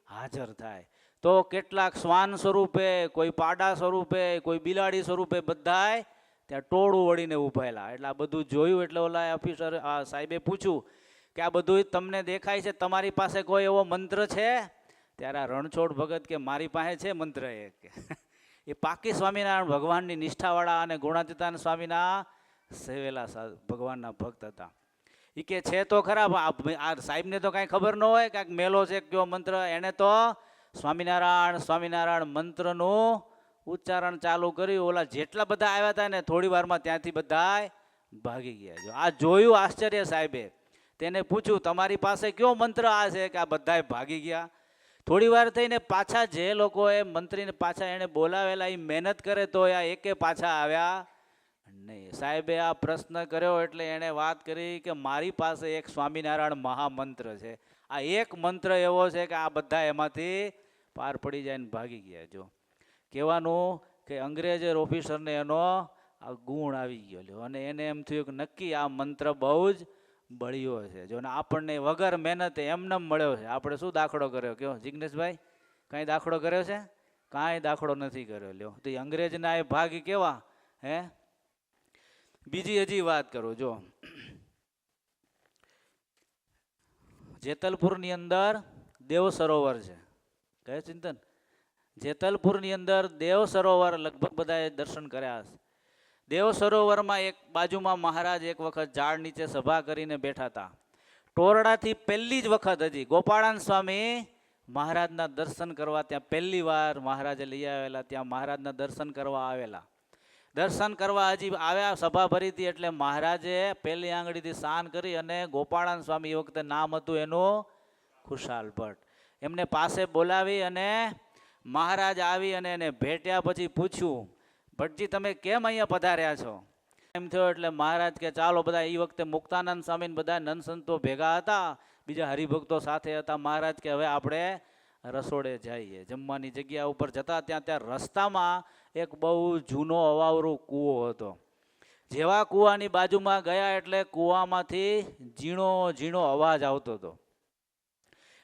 હાજર થાય. તો કેટલાક શ્વાન સ્વરૂપે, કોઈ પાડા સ્વરૂપે, કોઈ બિલાડી સ્વરૂપે બધાય ત્યાં ટોળું વળીને ઊભાયેલા. એટલે આ બધું જોયું એટલે ઓલા ઓફિસર સાહેબે પૂછ્યું કે આ બધું તમને દેખાય છે, તમારી પાસે કોઈ એવો મંત્ર છે? ત્યારે આ રણછોડ ભગત કે મારી પાસે છે મંત્ર એક. એ પાકી સ્વામિનારાયણ ભગવાનની નિષ્ઠાવાળા અને ગુણાતીતાનંદ સ્વામીના સેવેલા ભગવાનના ભક્ત હતા. એ કે છે તો ખરા, આ સાહેબને તો કાંઈ ખબર ન હોય કાંઈક મેલો છે કયો મંત્ર. એને તો સ્વામિનારાયણ સ્વામિનારાયણ મંત્રનું ઉચ્ચારણ ચાલુ કર્યું. ઓલા જેટલા બધા આવ્યા હતા ને થોડી વારમાં ત્યાંથી બધા ભાગી ગયા. જો આ જોયું આશ્ચર્ય સાહેબે, તેને પૂછ્યું તમારી પાસે કયો મંત્ર આ છે કે આ બધા ભાગી ગયા? થોડી વાર થઈને પાછા જે લોકોએ મંત્રીને પાછા એને બોલાવેલા એ મહેનત કરે તો આ એકે પાછા આવ્યા નહીં. સાહેબે આ પ્રશ્ન કર્યો એટલે એણે વાત કરી કે મારી પાસે એક સ્વામિનારાયણ મહામંત્ર છે. આ એક મંત્ર એવો છે કે આ બધા એમાંથી પાર પડી જાય ને ભાગી ગયા. જો કહેવાનું કે અંગ્રેજ ઓફિસરને એનો આ ગુણ આવી ગયો લ્યો, અને એને એમ થયું કે નક્કી આ મંત્ર બહુ જ બળ્યો છે. જો ને આપણને વગર મહેનતે એમને મળ્યો છે. આપણે શું દાખલો કર્યો કયો જિગ્નેશભાઈ? કાંઈ દાખલો કર્યો છે? કાંઈ દાખલો નથી કર્યો લ્યો. તો અંગ્રેજના એ ભાગી કેવા હે. બીજી હજી વાત કરું. જો જેતલપુરની અંદર દેવ સરોવર છે. કહે ચિંતન, જેતલપુરની અંદર દેવ સરોવર લગભગ બધાએ દર્શન કર્યા હશે. દેવ સરોવરમાં એક બાજુમાં મહારાજ એક વખત ઝાડ નીચે સભા કરીને બેઠા હતા. ટોરડાથી પહેલી જ વખત હજી ગોપાળાનંદ સ્વામી મહારાજના દર્શન કરવા ત્યાં પહેલી વાર મહારાજે લઈ આવેલા. ત્યાં મહારાજના દર્શન કરવા આવેલા. દર્શન કરવા હજી આવ્યા, સભા ભરી હતી એટલે મહારાજે પહેલી આંગળીથી સ્નાન કરી અને ગોપાળાનંદ સ્વામી એ વખતે નામ હતું એનું ખુશાલ ભટ્ટ, એમને પાસે બોલાવી અને મહારાજ આવી અને એને ભેટ્યા. પછી પૂછ્યું ભટ્ટજી તમે કેમ અહીંયા પધાર્યા છો? એમ થયો એટલે મહારાજ કે ચાલો બધા, એ વખતે મુક્તાનંદ સ્વામી બધા નંદ સંતો ભેગા હતા, બીજા હરિભક્તો સાથે હતા. મહારાજ કે હવે આપણે રસોડે જઈએ. જમવાની જગ્યા ઉપર જતા ત્યાં રસ્તામાં એક બહુ જૂનો અવાવરો કૂવો હતો. જેવા કૂવાની બાજુમાં ગયા એટલે કૂવામાંથી ઝીણો ઝીણો અવાજ આવતો હતો.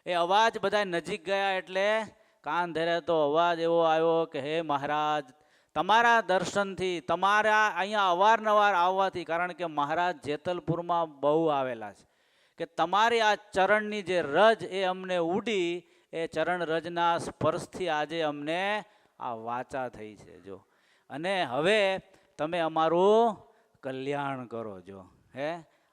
એ અવાજ બધા નજીક ગયા એટલે કાન ધર્યા તો અવાજ એવો આવ્યો કે હે મહારાજ, તમારા દર્શનથી, તમારા અહીંયા અવારનવાર આવવાથી, કારણ કે મહારાજ જેતલપુરમાં બહુ આવેલા છે, કે તમારી આ ચરણની જે રજ એ અમને ઉડી, એ ચરણ રજના સ્પર્શથી આજે અમને આ વાચા થઈ છે. જો અને હવે તમે અમારું કલ્યાણ કરો. જો હે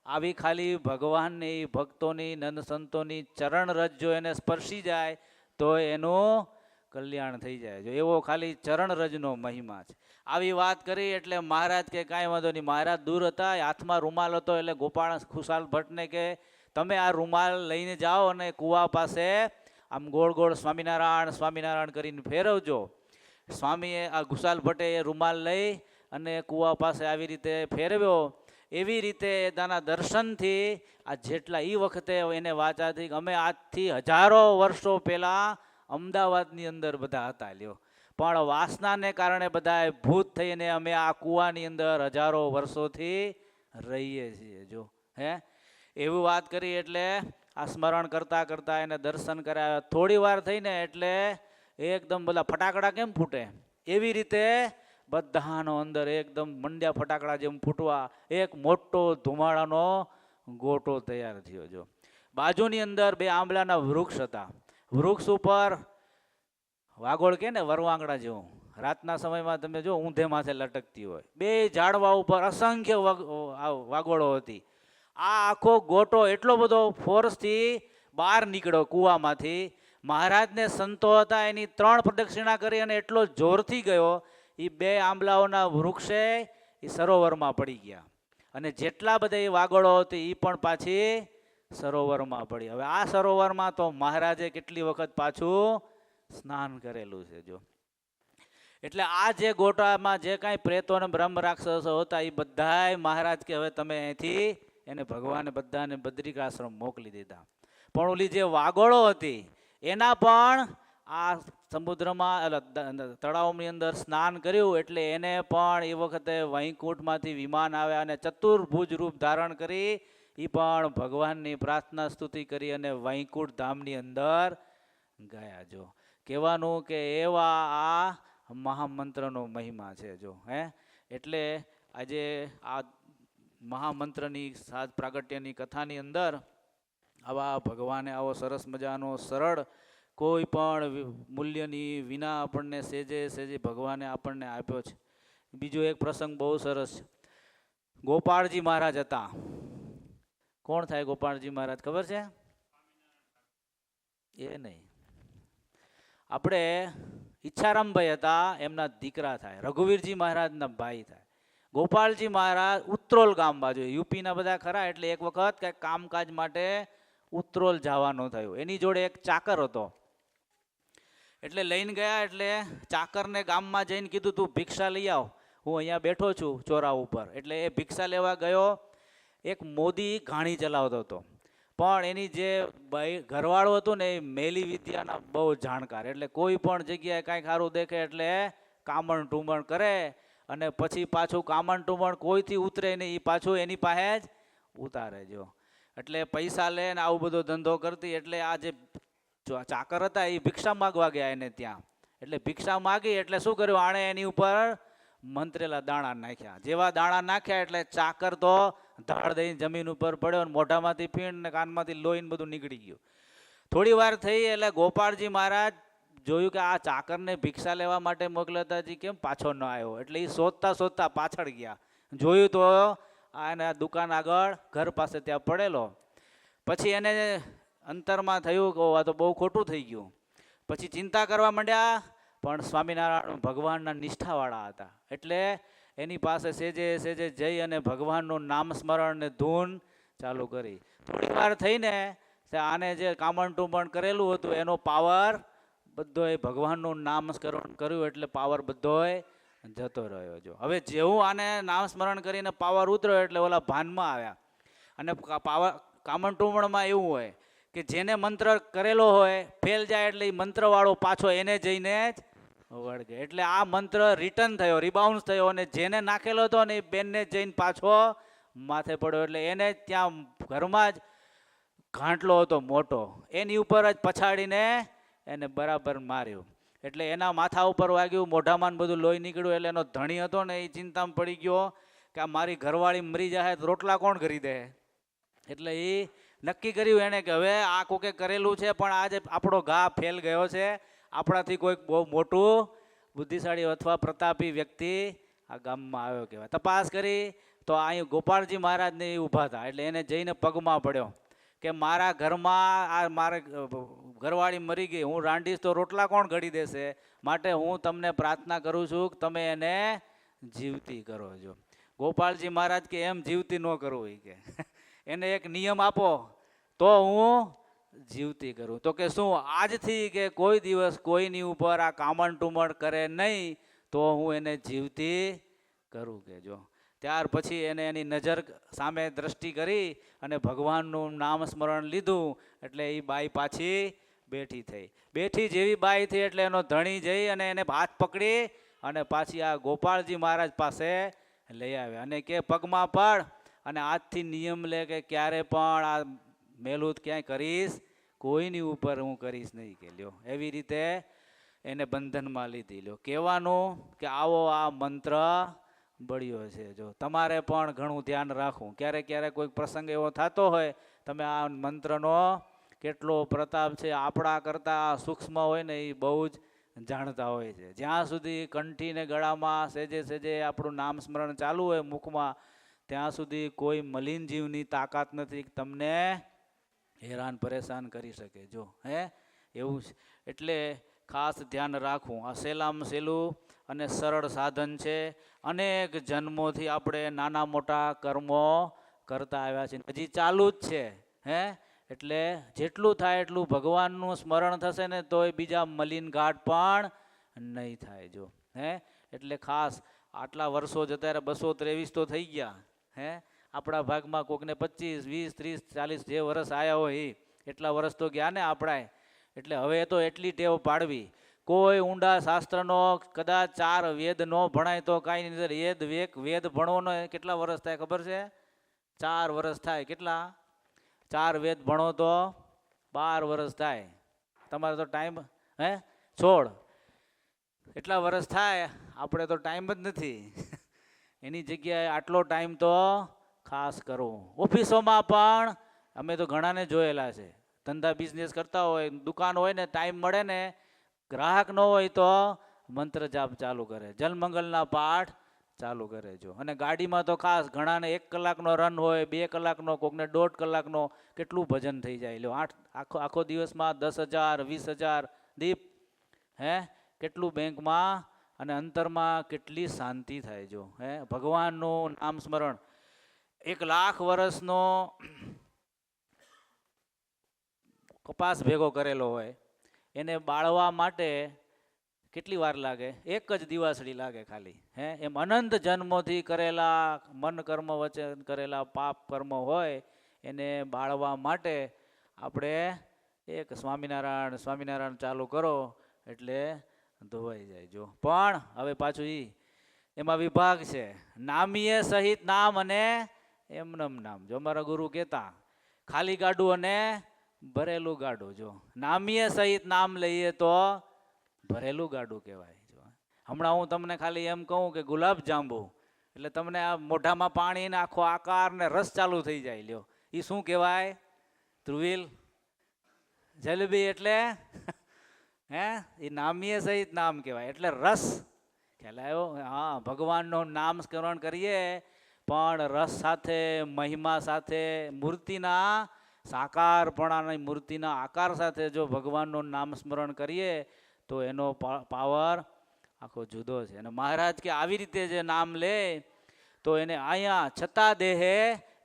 આવી ખાલી ભગવાનની, ભક્તોની, નંદ સંતોની ચરણ રજ જો એને સ્પર્શી જાય તો એનું કલ્યાણ થઈ જાય. જો એવો ખાલી ચરણ રજનો મહિમા છે. આવી વાત કરી એટલે મહારાજ કે કાંઈ વાંધો નહીં. મહારાજ દૂર હતા, હાથમાં રૂમાલ હતો, એટલે ગોપાળ ખુશાલ ભટ્ટને કે તમે આ રૂમાલ લઈને જાઓ અને કૂવા પાસે આમ ગોળ ગોળ સ્વામિનારાયણ સ્વામિનારાયણ કરીને ફેરવજો. સ્વામીએ આ ખુશાલ ભટ્ટે એ રૂમાલ લઈ અને કૂવા પાસે આવી રીતે ફેરવ્યો. એવી રીતે એના દર્શનથી આ જેટલા એ વખતે એને વાચાથી અમે આજથી હજારો વર્ષો પહેલાં અમદાવાદની અંદર બધા હતા લ્યો, પણ વાસનાને કારણે બધા ભૂત થઈને અમે આ કૂવાની અંદર હજારો વર્ષોથી રહીએ છીએ. જો હે એવી વાત કરી એટલે આ સ્મરણ કરતાં કરતાં એને દર્શન કરાવ્યા. થોડી વાર થઈને એટલે એકદમ બધા ફટાકડા કેમ ફૂટે એવી રીતે બધાનો અંદર એકદમ મંડ્યા ફટાકડા જેમ ફૂટવા, એક મોટો ધુમાડાનો ગોટો તૈયાર થયો. જો બાજુની અંદર 2 આંબલાના વૃક્ષ હતા. વૃક્ષ ઉપર વાગોળ કે ને વરવાંગડા જેવું રાતના સમયમાં તમે જો ઊંધે માથે લટકતી હોય, બે ઝાડવા ઉપર અસંખ્ય વાગોળો હતી. આ આખો ગોટો એટલો બધો ફોર્સથી બહાર નીકળ્યો કૂવામાંથી. મહારાજને સંતો હતા એની 3 પ્રદક્ષિણા કરી અને એટલો જોરથી ગયો, એ 2 આંબલાઓના વૃક્ષે એ સરોવરમાં પડી ગયા અને જેટલા બધા એ વાગોળો હતી એ પણ પાછી સરોવરમાં પડી. હવે આ સરોવરમાં તો મહારાજે કેટલી વખત પાછું સ્નાન કરેલું છે જો. એટલે આ જે ગોટામાં જે કાંઈ પ્રેતો અને બ્રહ્મ રાક્ષસો હતા એ બધાય મહારાજ કે હવે તમે અહીંથી એને ભગવાને બધાને બદ્રિકાશ્રમ મોકલી દીધા. પણ ઓલી જે વાગોળો હતી એના પણ આ સમુદ્રમાં તળાવની અંદર સ્નાન કર્યું એટલે એને પણ એ વખતે વૈકુંઠમાંથી વિમાન આવ્યા અને ચતુર્ભુજ રૂપ ધારણ કરી એ પણ ભગવાનની પ્રાર્થના સ્તુતિ કરી અને વૈકુંઠ ધામની અંદર ગયા. જો કહેવાનું કે એવા આ મહામંત્રનો મહિમા છે જો હે. એટલે આજે આ મહામંત્રની સાત પ્રાગટ્યની કથાની અંદર આવા ભગવાને આવો સરસ મજાનો સરળ કોઈ પણ મૂલ્યની વિના આપણને સેજે સેજે ભગવાને આપણને આપ્યો છે. બીજો એક પ્રસંગ બહુ સરસ છે. ગોપાળજી મહારાજ હતા. કોણ થાય ગોપાળજી મહારાજ ખબર છે? એ નહીં, આપણે ઈચ્છારામભાઈ હતા એમના દીકરા થાય, રઘુવીરજી મહારાજના ભાઈ થાય. ગોપાળજી મહારાજ ઉત્રોલ ગામ બાજુ, યુપીના બધા ખરા, એટલે એક વખત કંઈક કામકાજ માટે ઉત્રોલ જવાનું થયું. એની જોડે એક ચાકર હતો એટલે લઈને ગયા. એટલે ચાકરને ગામમાં જઈને કીધું તું ભિક્ષા લઈ આવ, હું અહીંયા બેઠો છું ચોરા ઉપર. એટલે એ ભિક્ષા લેવા ગયો. એક મોદી ઘાણી ચલાવતો હતો પણ એની જે ઘરવાળો હતું ને એ મેલી વિદ્યાના બહુ જાણકાર. એટલે કોઈ પણ જગ્યાએ કાંઈક સારું દેખે એટલે કામણ ટુમણ કરે અને પછી પાછું કામણ ટુમણ કોઈથી ઉતરે નહીં, એ પાછું એની પાસે જ ઉતારે જો. એટલે પૈસા લે ને આવું બધો ધંધો કરતી. એટલે આ જે ચાકર હતા એ ભિક્ષા માગવા ગયા એને ત્યાં. એટલે ભિક્ષા માગી એટલે શું કર્યું, આણે એની ઉપર મંત્રેલા દાણા નાખ્યા. જેવા દાણા નાખ્યા એટલે ચાકર તો ધાડ દઈને જમીન ઉપર પડ્યો અને મોઢામાંથી ફીણ ને કાનમાંથી લોહીને બધું નીકળી ગયું. થોડી વાર થઈ એટલે ગોપાળજી મહારાજ જોયું કે આ ચાકરને ભિક્ષા લેવા માટે મોકલ્યો હતા હજી કેમ પાછો ન આવ્યો. એટલે એ શોધતા શોધતા પાછળ ગયા. જોયું તો આ દુકાન આગળ ઘર પાસે ત્યાં પડેલો. પછી એને અંતરમાં થયું કે આ તો બહુ ખોટું થઈ ગયું. પછી ચિંતા કરવા માંડ્યા. પણ સ્વામિનારાયણ ભગવાનના નિષ્ઠાવાળા હતા એટલે એની પાસે સેજે સેજે જઈ અને ભગવાનનું નામ સ્મરણ ને ધૂન ચાલુ કરી. થોડી વાર થઈને આને જે કામણ ટુમણ કરેલું હતું એનો પાવર બધોય ભગવાનનું નામ સ્મરણ કર્યું એટલે પાવર બધોય જતો રહ્યો જો. હવે જેવું આને નામ સ્મરણ કરીને પાવર ઉતર્યો એટલે ઓલા ભાનમાં આવ્યા. અને પાવર કામણ ટુમણમાં એવું હોય કે જેને મંત્ર કરેલો હોય ફેલ જાય એટલે એ મંત્રવાળો પાછો એને જઈને જ વળગે. એટલે આ મંત્ર રિટર્ન થયો, રિબાઉન્સ થયો અને જેને નાખેલો હતો ને એ બેનને જઈને પાછો માથે પડ્યો. એટલે એને ત્યાં ઘરમાં જ ઘાંટલો હતો મોટો, એની ઉપર જ પછાડીને એને બરાબર માર્યો. એટલે એના માથા ઉપર વાગ્યું, મોઢામાં બધું લોહી નીકળ્યું. એટલે એનો ધણી હતો ને એ ચિંતામાં પડી ગયો કે આ મારી ઘરવાળી મરી જાય તો રોટલા કોણ કરી દે. એટલે એ નક્કી કર્યું એને કે હવે આ કોકે કરેલું છે પણ આજે આપણો ઘા ફેલ ગયો છે, આપણાથી કોઈક બહુ મોટું બુદ્ધિશાળી અથવા પ્રતાપી વ્યક્તિ આ ગામમાં આવ્યો કહેવાય. તપાસ કરી તો અહીં ગોપાળજી મહારાજને એ ઊભા હતા. એટલે એને જઈને પગમાં પડ્યો કે મારા ઘરમાં આ મારે ઘરવાળી મરી ગઈ, હું રાંડીશ તો રોટલા કોણ ઘડી દેશે, માટે હું તમને પ્રાર્થના કરું છું કે તમે એને જીવતી કરો છો. ગોપાળજી મહારાજ કે એમ જીવતી ન કરવું એ કે એને એક નિયમ આપો તો હું જીવતી કરું. તો કે શું, આજથી કે કોઈ દિવસ કોઈની ઉપર આ કામણ ટુમણ કરે નહીં તો હું એને જીવતી કરું કે જો. ત્યાર પછી એને એની નજર સામે દ્રષ્ટિ કરી અને ભગવાનનું નામ સ્મરણ લીધું એટલે એ બાઈ પાછી બેઠી થઈ. બેઠી જેવી બાઈ થઈ એટલે એનો ધણી જઈ અને એને હાથ પકડી અને પાછી આ ગોપાળજી મહારાજ પાસે લઈ આવ્યા અને કે પગમાં પડ અને આજથી નિયમ લે કે ક્યારે પણ આ મેલું ક્યાંય કરીશ કોઈની ઉપર હું કરીશ નહીં કે લ્યો. એવી રીતે એને બંધનમાં લીધી. લ્યો કહેવાનું કે આવો આ મંત્ર બળ્યો છે જો. તમારે પણ ઘણું ધ્યાન રાખવું. ક્યારેક ક્યારેક કોઈ પ્રસંગ એવો થતો હોય તમે આ મંત્રનો કેટલો પ્રતાપ છે આપણા કરતાં સૂક્ષ્મ હોય ને એ બહુ જ જાણતા હોય છે. જ્યાં સુધી કંઠીને ગળામાં સેજે સેજે આપણું નામ સ્મરણ ચાલુ હોય મુખમાં, ત્યાં સુધી કોઈ મલિન જીવની તાકાત નથી તમને હેરાન પરેશાન કરી શકે. જો એવું છે. એટલે ખાસ ધ્યાન રાખવું. આ સહેલામાં સહેલું અને સરળ સાધન છે. અનેક જન્મોથી આપણે નાના મોટા કર્મો કરતા આવ્યા છીએ, હજી ચાલુ જ છે. એટલે જેટલું થાય એટલું ભગવાનનું સ્મરણ થશે ને તોય બીજા મલિન ઘાટ પણ નહીં થાય. જો એટલે ખાસ આટલા વર્ષો જતા 223 તો થઈ ગયા. આપણા ભાગમાં કોકને 25, 20, 30, 40 જે વર્ષ આવ્યા હોય એટલા વર્ષ તો ગયા ને આપણા. એટલે હવે તો એટલી ટેવ પાડવી, કોઈ ઊંડા શાસ્ત્રનો કદાચ 4 વેદ ન ભણાય તો કાંઈ નહીં. વેદ ભણવાનો કેટલા વર્ષ થાય ખબર છે? 4 વર્ષ થાય. કેટલા? 4 વેદ ભણો તો 12 વર્ષ થાય. તમારે તો ટાઈમ છોડ એટલા વર્ષ થાય, આપણે તો ટાઈમ જ નથી. એની જગ્યાએ આટલો ટાઈમ તો ખાસ કરવો. ઓફિસોમાં પણ અમે તો ઘણાને જોયેલા છે, ધંધા બિઝનેસ કરતા હોય, દુકાન હોય ને ટાઈમ મળે ને ગ્રાહક ન હોય તો મંત્ર જાપ ચાલુ કરે, જલમંગલના પાઠ ચાલુ કરે. જો અને ગાડીમાં તો ખાસ ઘણાને 1 કલાકનો રન હોય, 2 કલાકનો, કોકને 1.5 કલાકનો, કેટલું ભજન થઈ જાય. લ્યો આખો દિવસમાં 10,000 20,000 દીપ કેટલું બેંકમાં અને અંતરમાં કેટલી શાંતિ થાય. જો ભગવાનનું નામ સ્મરણ. 1 લાખ વર્ષનો કપાસ ભેગો કરેલો હોય, એને બાળવા માટે કેટલી વાર લાગે? 1 જ દિવાસળી લાગે ખાલી. એમ અનંત જન્મોથી કરેલા મન કર્મ વચન કરેલા પાપ કર્મ હોય એને બાળવા માટે આપણે એક સ્વામિનારાયણ સ્વામિનારાયણ ચાલુ કરો એટલે ધોવાઈ જાય. જો પણ હવે પાછું એમાં વિભાગ છે, નામીએ સહિત નામ અને એમનમ નામ. જો મારા ગુરુ કહેતા ખાલી ગાડું અને ભરેલું ગાડું. જો નામીએ સહિત નામ લઈએ તો ભરેલું ગાડું કહેવાય. જો હમણાં હું તમને ખાલી એમ કહું કે ગુલાબ જાંબુ એટલે તમને આ મોઢામાં પાણી ને આખો આકાર ને રસ ચાલુ થઈ જાય. લ્યો એ શું કહેવાય? ધ્રુવીલ જલેબી એટલે એ નામીએ સહિત નામ કહેવાય એટલે રસ. ખ્યાલ આવ્યો? હા, ભગવાનનું નામ સ્મરણ કરીએ પણ રસ સાથે, મહિમા સાથે, મૂર્તિના સાકારપણાની મૂર્તિના આકાર સાથે જો ભગવાનનું નામ સ્મરણ કરીએ તો એનો પાવર આખો જુદો છે. અને મહારાજ કે આવી રીતે જે નામ લે તો એને અહીંયા છતાં દેહે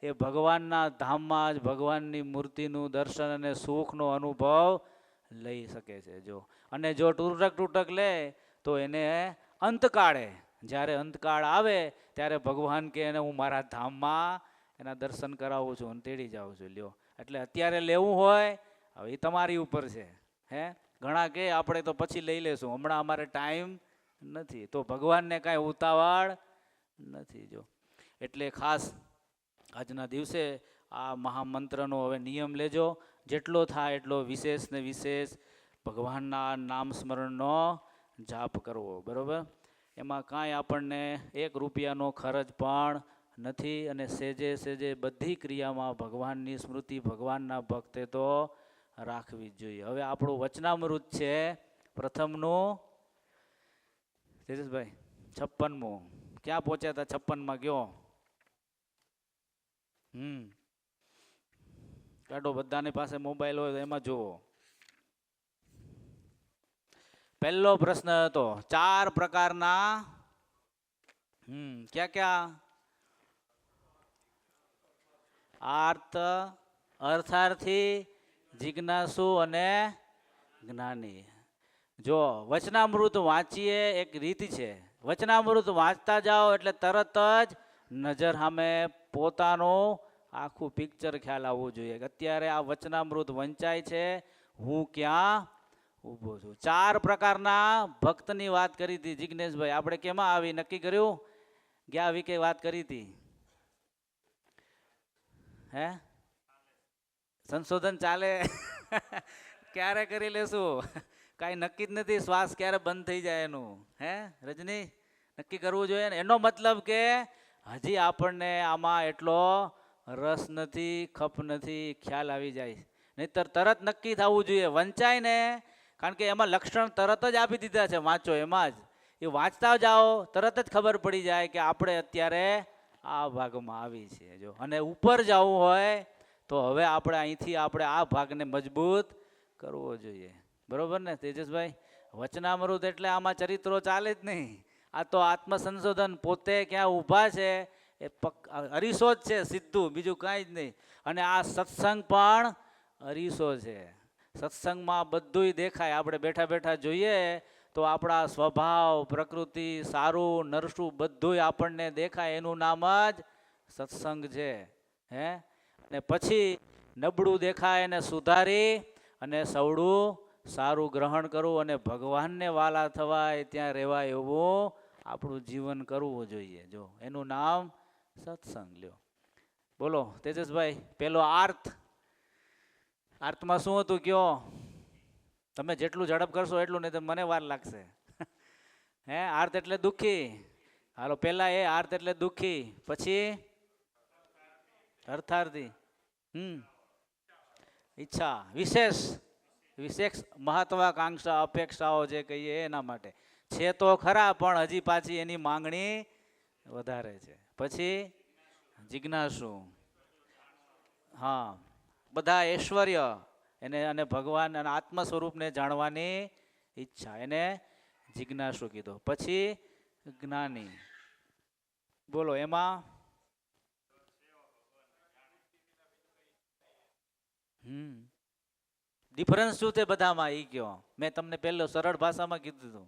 એ ભગવાનના ધામમાં જ ભગવાનની મૂર્તિનું દર્શન અને સુખનો અનુભવ લઈ શકે છે. જો અને જો તૂટક લે તો એને અંતકાળે, જ્યારે અંતકાળ આવે ત્યારે ભગવાન કે એને હું મારા ધામમાં એના દર્શન કરાવું છું અને તેડી જાઉં છું. લ્યો એટલે અત્યારે લેવું હોય હવે એ તમારી ઉપર છે. ઘણા કે આપણે તો પછી લઈ લેશું, હમણાં અમારે ટાઈમ નથી. તો ભગવાનને કાંઈ ઉતાવળ નથી. જો એટલે ખાસ આજના દિવસે આ મહામંત્રનો હવે નિયમ લેજો, જેટલો થાય એટલો વિશેષ ને વિશેષ ભગવાનના નામ સ્મરણનો જાપ કરવો. બરાબર? એમાં કાંઈ આપણને 1 રૂપિયાનો ખર્ચ પણ નથી અને સેજે સેજે બધી ક્રિયામાં ભગવાનની સ્મૃતિ, ભગવાનના ભક્તે તો રાખવી જ જોઈએ. હવે આપણું વચનામૃત છે પ્રથમનું, તેજસભાઈ 56મું. ક્યાં પહોંચ્યા હતા? 56માં ગયો. કાઢો, બધાની પાસે મોબાઈલ હોય તો એમાં જુઓ. પહેલો પ્રશ્ન હતો 4 પ્રકારના ક્યાં અર્થાર્થી, જિજ્ઞાસુ અને જ્ઞાની. જો વચનામૃત વાંચીએ એક રીત છે, વચનામૃત વાંચતા જાઓ એટલે તરત જ નજર સામે પોતાનું આખું પિક્ચર ખ્યાલ આવવું જોઈએ કે અત્યારે આ વચનામૃત વંચાય છે, હું ક્યાં ઊભો છું. 4 પ્રકારના ભક્તની વાત કરી હતી જિજ્ઞેશભાઈ. આપણે કેમાં આવી નક્કી કર્યું? ગયા વીકે વાત કરી હતી. સંશોધન ચાલે ક્યારે કરી લેશું? કાંઈ નક્કી જ નથી. શ્વાસ ક્યારે બંધ થઈ જાય એનું રજની નક્કી કરવું જોઈએ ને. એનો મતલબ કે હજી આપણને આમાં એટલો રસ નથી, ખપ નથી, ખ્યાલ આવી જાય. નહીતર તરત નક્કી થવું જોઈએ. વંચાય ને કારણ કે એમાં લક્ષણ તરત જ આપી દીધા છે, વાંચો એમાં જ. એ વાંચતા જાઓ તરત જ ખબર પડી જાય કે આપણે અત્યારે આ ભાગમાં આવી છીએ. જો અને ઉપર જવું હોય તો હવે આપણે અહીંથી આપણે આ ભાગને મજબૂત કરવો જોઈએ. બરોબર ને તેજસભાઈ? વચનામૃત એટલે આમાં ચરિત્રો ચાલે જ નહીં. આ તો આત્મસંશોધન, પોતે ક્યાં ઊભા છે એ અરીસો જ છે સીધું, બીજું કાંઈ જ નહીં. અને આ સત્સંગ પણ અરીસો છે. સત્સંગમાં બધુંય દેખાય. આપણે બેઠા બેઠા જોઈએ તો આપણા સ્વભાવ, પ્રકૃતિ, સારું નરસું બધુંય આપણને દેખાય. એનું નામ જ સત્સંગ છે. હે? અને પછી નબળું દેખાય એને સુધારી અને સવડું સારું ગ્રહણ કરવું અને ભગવાનને વાલા થવાય ત્યાં રહેવાય એવું આપણું જીવન કરવું જોઈએ. જો એનું નામ સત્સંગ. લ્યો બોલો તેજસભાઈ, પેલો આર્થ. આર્થમાં શું હતું કયો? તમે જેટલું ઝડપ કરશો એટલું, નહીં તો મને વાર લાગશે. હે? આર્થ એટલે દુઃખી. હાલો પેલા એ આર્થ એટલે દુઃખી. પછી અર્થાર્થી. ઈચ્છા, વિશેષ વિશેષ મહત્વાકાંક્ષા, અપેક્ષાઓ જે કહીએ એના માટે છે તો ખરા, પણ હજી પાછી એની માંગણી વધારે છે. પછી જિજ્ઞાસુ. હા, બધા ઐશ્વર્ય એને અને ભગવાન અને આત્મ સ્વરૂપને જાણવાની ઈચ્છા, એને જિજ્ઞાસુ કીધો. પછી જ્ઞાની. બોલો એમાં ડિફરન્સ શું છે બધામાં એ કયો? મેં તમને પહેલો સરળ ભાષામાં કીધું હતું.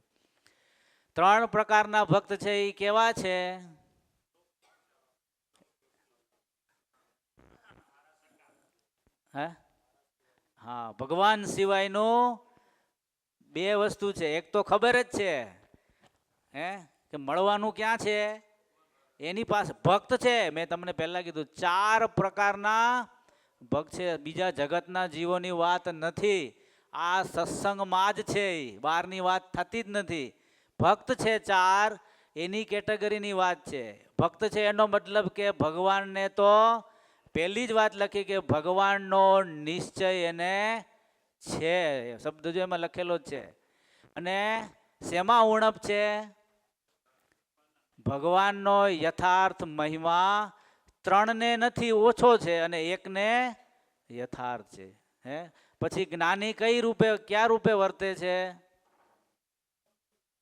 3 પ્રકારના ભક્ત છે એ કેવા છે? હે? હા, ભગવાન સિવાયનું 2 વસ્તુ છે. એક તો ખબર જ છે હે કે મળવાનું ક્યાં છે એની પાસે. ભક્ત છે મેં તમને પહેલા કીધું 4 પ્રકારના ભક્ત છે. બીજા જગતના જીવોની વાત નથી, આ સત્સંગમાં જ છે. બહારની વાત થતી જ નથી. ભક્ત છે 4, એની કેટેગરીની વાત છે. ભક્ત છે એનો મતલબ કે ભગવાનને તો પહેલી જ વાત લખી કે ભગવાનનો નિશ્ચય એને છે. શબ્દ જો એમાં લખેલો જ છે. અને શેમાં ઉણપ છે? ભગવાનનો યથાર્થ મહિમા 3ને નથી, ઓછો છે, અને 1ને યથાર્થ છે. હે? પછી જ્ઞાની કઈ રૂપે, ક્યાં રૂપે વર્તે છે?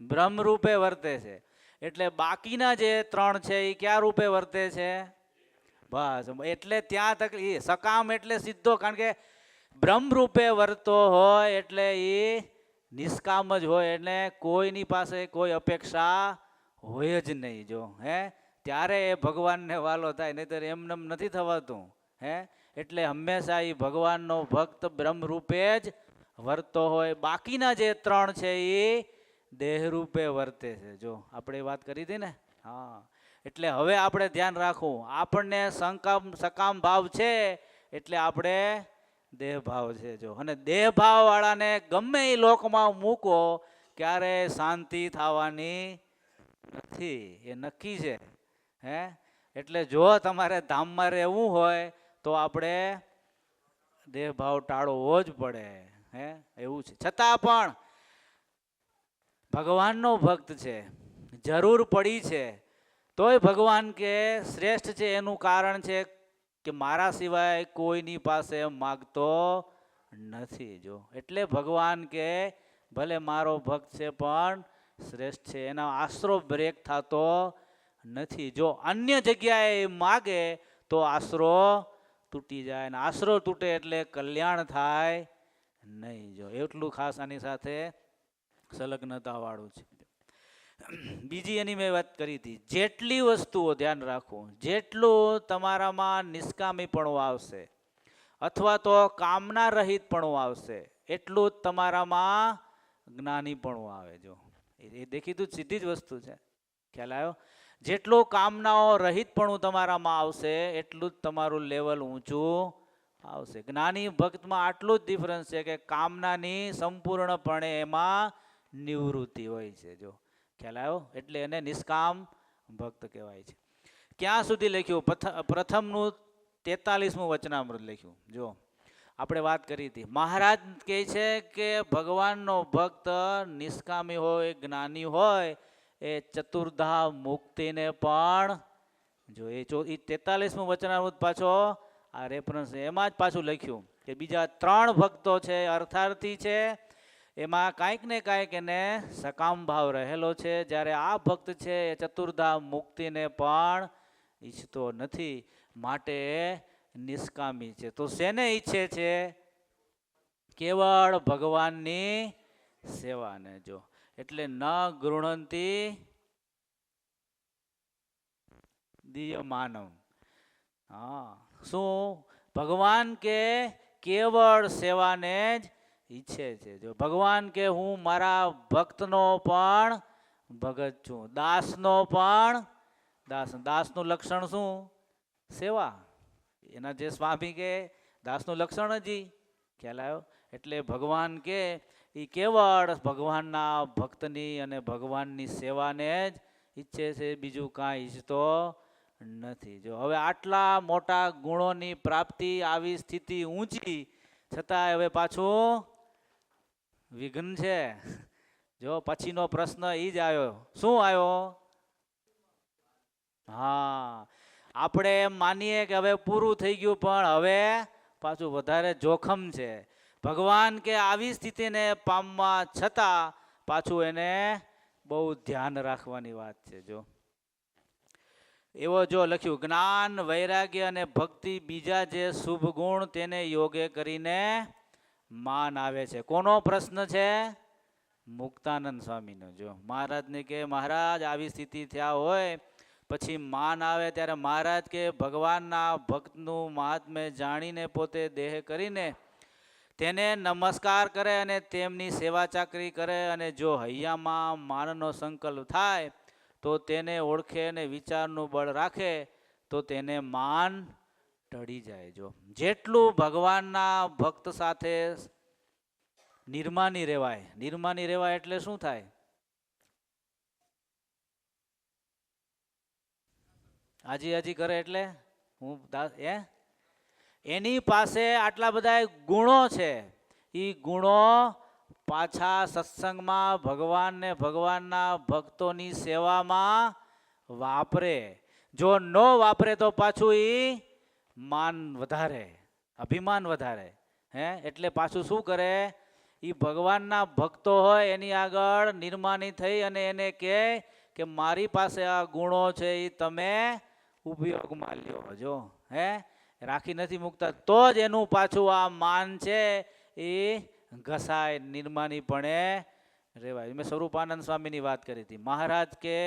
બ્રહ્મ રૂપે વર્તે છે. એટલે બાકીના જે 3 છે એ ક્યાં રૂપે વર્તે છે? બસ એટલે ત્યાં તક સકામ એટલે સીધો, કારણ કે બ્રહ્મ રૂપે વર્તો હોય એટલે એ નિષ્કામ જ હોય, એટલે કોઈની પાસે કોઈ અપેક્ષા હોય જ નહીં. જો હે ત્યારે એ ભગવાનને વાલો થાય, નહીતર એમનેમ નથી થવાતું. હે? એટલે હંમેશા એ ભગવાનનો ભક્ત બ્રહ્મ રૂપે જ વર્તો હોય. બાકીના જે 3 છે એ દેહ રૂપે વર્તે છે. જો આપણે વાત કરી હતી ને. હા, એટલે હવે આપણે ધ્યાન રાખવું, આપણને સકામ ભાવ છે એટલે આપણે દેહ ભાવ છે. જો અને દેહ ભાવ વાળાને ગમે એ લોકમાં મૂકો ક્યારે શાંતિ થવાની નથી, એ નક્કી છે. હે? એટલે જો તમારે ધામમાં રહેવું હોય તો આપણે દેહ ભાવ ટાળવો જ પડે. હે? એવું છે. છતાં પણ ભગવાનનો ભક્ત છે, જરૂર પડી છે તોય ભગવાન કે શ્રેષ્ઠ છે. એનું કારણ છે કે મારા સિવાય કોઈની પાસે માગતો નથી. જો એટલે ભગવાન કે ભલે મારો ભક્ત છે પણ શ્રેષ્ઠ છે, એના આશરો બ્રેક થતો નથી. જો અન્ય જગ્યાએ માગે તો આશરો તૂટી જાય, અને આશરો તૂટે એટલે કલ્યાણ થાય નહીં. જો એટલું ખાસ આની સાથે સંલગ્નતા વાળું છે. બીજી એની મેં વાત કરી હતી, જેટલી વસ્તુઓ ધ્યાન રાખવું, જેટલું તમારામાં નિષ્કામીપણું આવશે અથવા તો કામના રહિતપણું આવશે એટલું જ તમારામાં જ્ઞાનીપણું આવે. જો એ દેખીતું સીધી જ વસ્તુ છે. ખ્યાલ આવ્યો? જેટલું કામનાઓ રહિતપણું તમારામાં આવશે એટલું જ તમારું લેવલ ઊંચું આવશે. જ્ઞાની ભક્તમાં આટલું જ ડિફરન્સ છે કે કામનાની સંપૂર્ણપણે એમાં નિવૃત્તિ હોય છે. જો ખ્યાલ આવ્યો? એટલે એને નિષ્કામ ભક્ત કહેવાય છે. ક્યાં સુધી લખ્યું? પ્રથમનું 43મું વચનામૃત લખ્યું. જો આપણે વાત કરી હતી. મહારાજ કહે છે કે ભગવાનનો ભક્ત નિષ્કામી હોય, જ્ઞાની હોય, એ ચતુર્ધા મુક્તિને પણ જો એ 43મું વચનામૃત પાછો આ રેફરન્સ એમાં જ પાછું લખ્યું કે બીજા 3 ભક્તો છે અર્થાર્થી છે, એમાં કાંઈક ને કાંઈક એને સકામ ભાવ રહેલો છે, જ્યારે આ ભક્ત છે એ ચતુર્ધા મુક્તિને પણ ઈચ્છતો નથી, માટે નિષ્કામી છે. તો શેને ઈચ્છે છે? કેવળ ભગવાનની સેવાને. જો એટલે ન ગૃહંતી દિવ્ય માનવ. હા, શું ભગવાન કે કેવળ સેવાને જ ઈચ્છે છે. જો ભગવાન કે હું મારા ભક્તનો પણ ભગત છું, દાસનો પણ દાસ. દાસનું લક્ષણ શું? સેવા. એના જે સ્વામી કે દાસનું લક્ષણ જ ખ્યાલ આવ્યો. એટલે ભગવાન કે એ કેવળ ભગવાનના ભક્તની અને ભગવાનની સેવાને જ ઈચ્છે છે, બીજું કાંઈ ઈચ્છતો નથી. જો હવે આટલા મોટા ગુણોની પ્રાપ્તિ, આવી સ્થિતિ ઊંચી, છતાં હવે પાછું વિઘ્ન છે. જો પછીનો પ્રશ્ન એ જ આવ્યો. શું આવ્યો? હા, આપણે એમ માનીએ કે હવે પૂરું થઈ ગયું, પણ હવે પાછું વધારે જોખમ છે. ભગવાન કે આવી સ્થિતિને પામવા છતાં પાછું એને બહુ ધ્યાન રાખવાની વાત છે. જો એવો જો લખ્યું, જ્ઞાન, વૈરાગ્ય અને ભક્તિ, બીજા જે શુભ ગુણ, તેને યોગે કરીને માન આવે છે. કોનો પ્રશ્ન છે? મુક્તાનંદ સ્વામીનો. જો મહારાજને કે મહારાજ આવી સ્થિતિ થયા હોય પછી માન આવે, ત્યારે મહારાજ કે ભગવાનના ભક્તનું મહાત્મ્ય જાણીને પોતે દેહ કરીને તેને નમસ્કાર કરે અને તેમની સેવા ચાકરી કરે, અને જો હૈયામાં માનનો સંકલ્પ થાય તો તેને ઓળખે અને વિચારનું બળ રાખે તો તેને માન ટળી જાય. જો જેટલું ભગવાનના ભક્ત સાથે નિર્માની રહેવાય. નિર્માની રહેવાય એટલે શું થાય? હાજી કરે એટલે હું એની પાસે આટલા બધા ગુણો છે, એ ગુણો પાછા સત્સંગમાં ભગવાન ને ભગવાનના ભક્તોની સેવામાં વાપરે. જો ન વાપરે તો પાછું એ માન વધારે, અભિમાન વધારે. એટલે પાછું શું કરે? એ ભગવાનના ભક્તો હોય એની આગળ નિર્માની થઈ અને એને કહે કે મારી પાસે આ ગુણો છે, એ તમે ઉપયોગમાં લ્યો. જો રાખી નથી મૂકતા તો જ એનું પાછું આ માન છે એ ઘસાય, નિર્માનીપણે રેવાય. મેં સ્વરૂપાનંદ સ્વામીની વાત કરી હતી. મહારાજ કે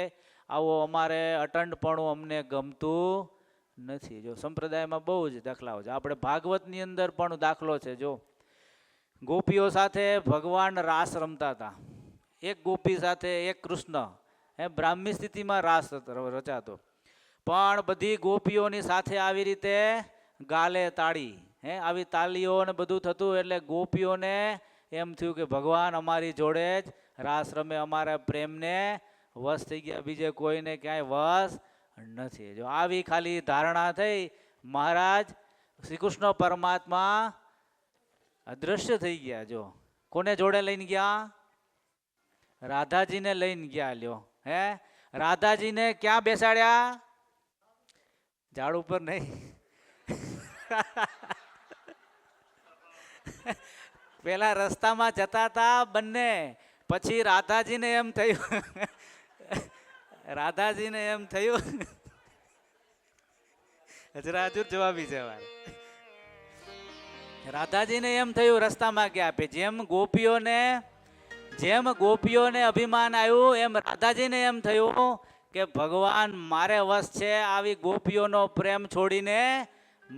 આવો અમારે અટંડપણું અમને ગમતું નથી. જો સંપ્રદાયમાં બહુ જ દાખલાઓ છે. આપણે ભાગવતની અંદર પણ દાખલો છે. જો ગોપીઓ સાથે ભગવાન રાસ રમતા હતા. એક ગોપી સાથે એક કૃષ્ણ, બ્રાહ્મી સ્થિતિમાં રાસ રચાતો, પણ બધી ગોપીઓની સાથે આવી રીતે ગાલે તાળી, આવી તાલીઓ ને બધું થતું, એટલે ગોપીઓને એમ થયું કે ભગવાન અમારી જોડે જ રાસ રમે, અમારા પ્રેમને વશ થઈ ગયા, બીજે કોઈને ક્યાંય વશ નથી. જો આવી ખાલી ધારણા થઈ, મહારાજ શ્રી કૃષ્ણ પરમાત્મા અદ્રશ્ય થઈ ગયા. જો કોને જોડે લઈને ગયા? રાધાજીને લઈને ગયા. લ્યો રાધાજીને ક્યાં બેસાડ્યા? ઝાડ ઉપર નહીં. પેલા રસ્તામાં જતા હતા બંને, પછી રાધાજીને એમ થયું હજરા હજુર જવાબી છે. રાધાજીને એમ થયું રસ્તામાં ગયા, જેમ ગોપીઓને અભિમાન આવ્યું, એમ રાધાજીને એમ થયું કે ભગવાન મારે વશ છે, આવી ગોપીઓનો પ્રેમ છોડીને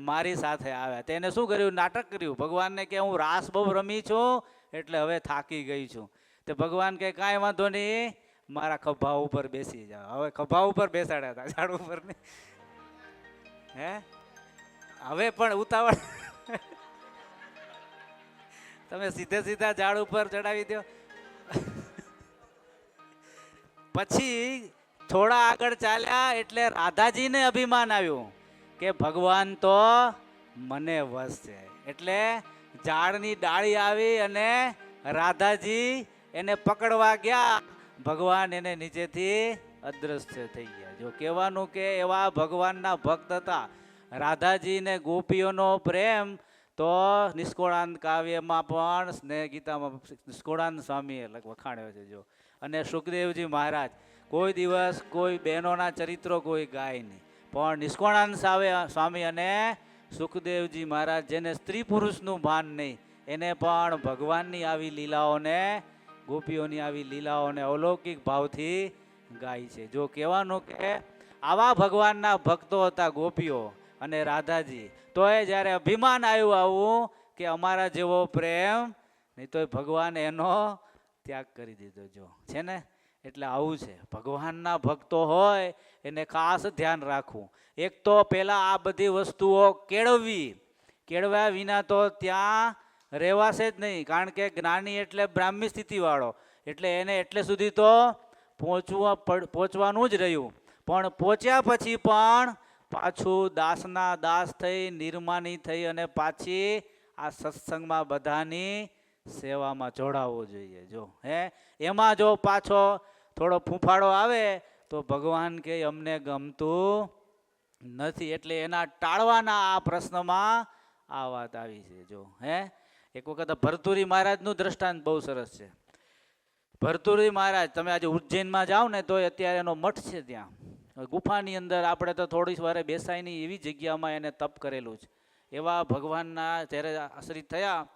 મારી સાથે આવ્યા. તેને શું કર્યું? નાટક કર્યું. ભગવાનને કે હું રાસ બહુ રમી છું એટલે હવે થાકી ગઈ છું. તે ભગવાન કે કાંઈ વાંધો નહીં, મારા ખભા ઉપર બેસી જાઓ. હવે ખભા ઉપર બેસાડ્યા હતા, ઝાડ ઉપર નહીં. હવે પણ ઉતાવળ તમે સીધા ઝાડ ઉપર ચડાવી દો. પછી થોડા આગળ ચાલ્યા એટલે રાધાજીને અભિમાન આવ્યું કે ભગવાન તો મને વશ છે, એટલે ઝાડની ડાળી આવી અને રાધાજી એને પકડવા ગયા, ભગવાન એને નીચેથી અદ્રશ્ય થઈ ગયા. જો કહેવાનું કે એવા ભગવાનના ભક્ત હતા. રાધાજી ને ગોપીઓનો પ્રેમ તો નિષ્કોળાનંદ કાવ્યમાં પણ સ્નેહ ગીતામાં નિષ્કોળાનંદ સ્વામીએ વખાણ્યો છે. જો અને સુખદેવજી મહારાજ કોઈ દિવસ કોઈ બહેનોના ચરિત્રો કોઈ ગાય નહીં, પણ નિષ્કોળાનંદ સ્વામી અને સુખદેવજી મહારાજ જેને સ્ત્રી પુરુષનું ભાન નહીં, એને પણ ભગવાનની આવી લીલાઓને, ગોપીઓની આવી લીલાઓને અલૌકિક ભાવથી ગાય છે. જો કહેવાનું કે આવા ભગવાનના ભક્તો હતા ગોપીઓ અને રાધાજી. તો એ જ્યારે અભિમાન આવ્યું આવું કે અમારા જેવો પ્રેમ નહીં, તો ભગવાન એનો ત્યાગ કરી દીધો. જો છે ને, એટલે આવું છે. ભગવાનના ભક્તો હોય એને ખાસ ધ્યાન રાખવું. એક તો પહેલા આ બધી વસ્તુઓ કેળવ્યા વિના તો ત્યાં રહેવાશે જ નહીં. કારણ કે જ્ઞાની એટલે બ્રાહ્મી સ્થિતિવાળો, એટલે એને એટલે સુધી તો પહોંચવાનું જ રહ્યું. પણ પહોંચ્યા પછી પણ પાછું દાસના દાસ થઈ, નિર્માની થઈ અને પાછી આ સત્સંગમાં બધાની સેવામાં જોડાવવું જોઈએ. જો એમાં જો પાછો થોડો ફૂંફાડો આવે તો ભગવાન કે અમને ગમતું નથી, એટલે એના ટાળવાના આ પ્રશ્નમાં આ વાત આવી છે. જો એક વખત ભરતુરી મહારાજનું દ્રષ્ટાંત બહુ સરસ છે. ભરતુરી મહારાજ, તમે આજે ઉજ્જૈનમાં જાઓ ને તો અત્યારે એનો મઠ છે. ત્યાં ગુફાની અંદર આપણે તો થોડી વારે બેસાય નહીં એવી જગ્યામાં એને તપ કરેલું છે. એવા ભગવાનના જ્યારે આશ્રિત થયા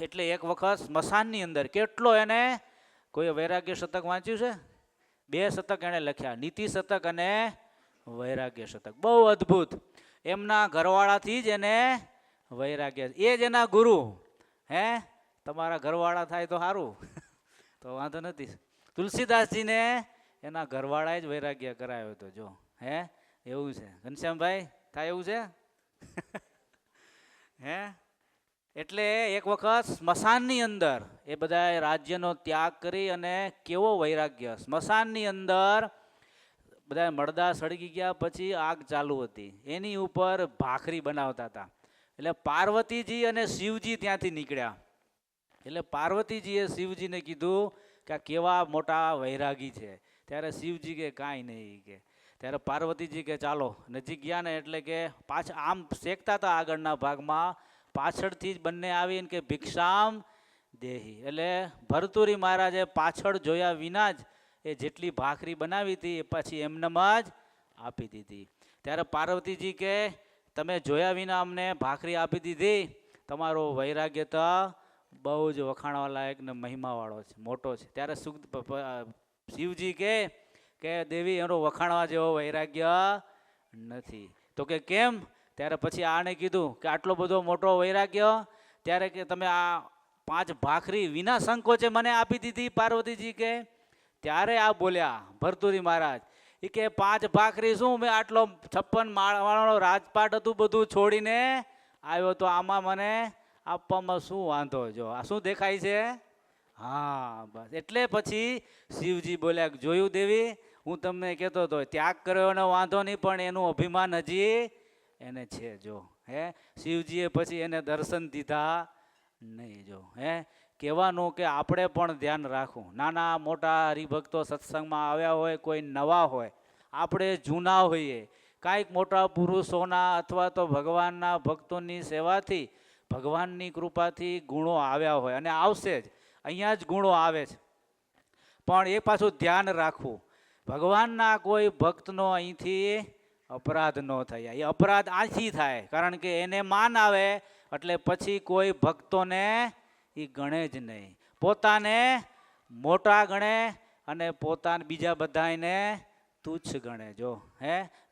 એટલે એક વખત સ્મશાનની અંદર કેટલો એને, કોઈ વૈરાગ્ય શતક વાંચ્યું છે? 2 શતક એણે લખ્યા, નીતિ શતક અને વૈરાગ્ય શતક. બહુ અદ્ભુત. એમના ઘરવાળાથી જ એને વૈરાગ્ય, એ જ એના ગુરુ. તમારા ઘરવાળા થાય તો સારું, તો વાંધો નથી. તુલસીદાસજીને એના ઘરવાળાએ જ વૈરાગ્ય કરાયો હતો. જો એવું છે ઘનશ્યામભાઈ, થાય એવું છે? એટલે એક વખત સ્મશાનની અંદર એ બધા રાજ્યનો ત્યાગ કરી અને કેવો વૈરાગ્ય, સ્મશાનની અંદર બધા મળદા સળગી ગયા પછી આગ ચાલુ હતી, એની ઉપર ભાખરી બનાવતા હતા. એટલે પાર્વતીજી અને શિવજી ત્યાંથી નીકળ્યા. એટલે પાર્વતીજીએ શિવજીને કીધું કે આ કેવા મોટા વૈરાગી છે. ત્યારે શિવજી કે કાંઈ નહીં કે. ત્યારે પાર્વતીજી કે ચાલો. નજીક ગયા ને એટલે કે પાછા આમ શેકતા હતા આગળના ભાગમાં, પાછળથી જ બંને આવીને કે ભિક્ષામ દેહી. એટલે ભરતુરી મહારાજે પાછળ જોયા વિના જ એ જેટલી ભાખરી બનાવી હતી એ પછી એમનેમ જ આપી દીધી. ત્યારે પાર્વતીજી કે તમે જોયા વિના અમને ભાખરી આપી દીધી, તમારો વૈરાગ્ય તો બહુ જ વખાણવા લાયક ને મહિમાવાળો છે, મોટો છે. ત્યારે શિવજી કે દેવી એનો વખાણવા જેવો વૈરાગ્ય નથી. તો કે કેમ? ત્યારે પછી આને કીધું કે આટલો બધો મોટો વૈરાગ્ય, ત્યારે કે તમે આ 5 ભાખરી વિના સંકોચે મને આપી દીધી પાર્વતીજી કે. ત્યારે આ બોલ્યા ભરતુરી મહારાજ, એ કે 5 ભાખરી શું, મેં આટલો 56 માળનો રાજપાટ હતું બધું છોડીને આવ્યો તો આમાં મને આપવામાં શું વાંધો? જો આ શું દેખાય છે? હા બસ. એટલે પછી શિવજી બોલ્યા, જોયું દેવી, હું તમને કહેતો હતો ત્યાગ કર્યો એનો વાંધો નહીં, પણ એનું અભિમાન હજી એને છે. જો શિવજીએ પછી એને દર્શન દીધા નહીં. જો કહેવાનું કે આપણે પણ ધ્યાન રાખવું. નાના મોટા હરિભક્તો સત્સંગમાં આવ્યા હોય, કોઈ નવા હોય, આપણે જૂના હોઈએ, કાંઈક મોટા પુરુષોના અથવા તો ભગવાનના ભક્તોની સેવાથી, ભગવાનની કૃપાથી ગુણો આવ્યા હોય અને આવશે જ, અહીંયા જ ગુણો આવે છે. પણ એ પાછું ધ્યાન રાખવું, ભગવાનના કોઈ ભક્તનો અહીંથી અપરાધ ન થાય. એ અપરાધ આથી થાય કારણ કે એને માન આવે એટલે પછી કોઈ ભક્તોને એ ગણે જ નહીં. પોતાને મોટા ગણે અને પોતાને બીજા બધાને તુચ્છ ગણે. જો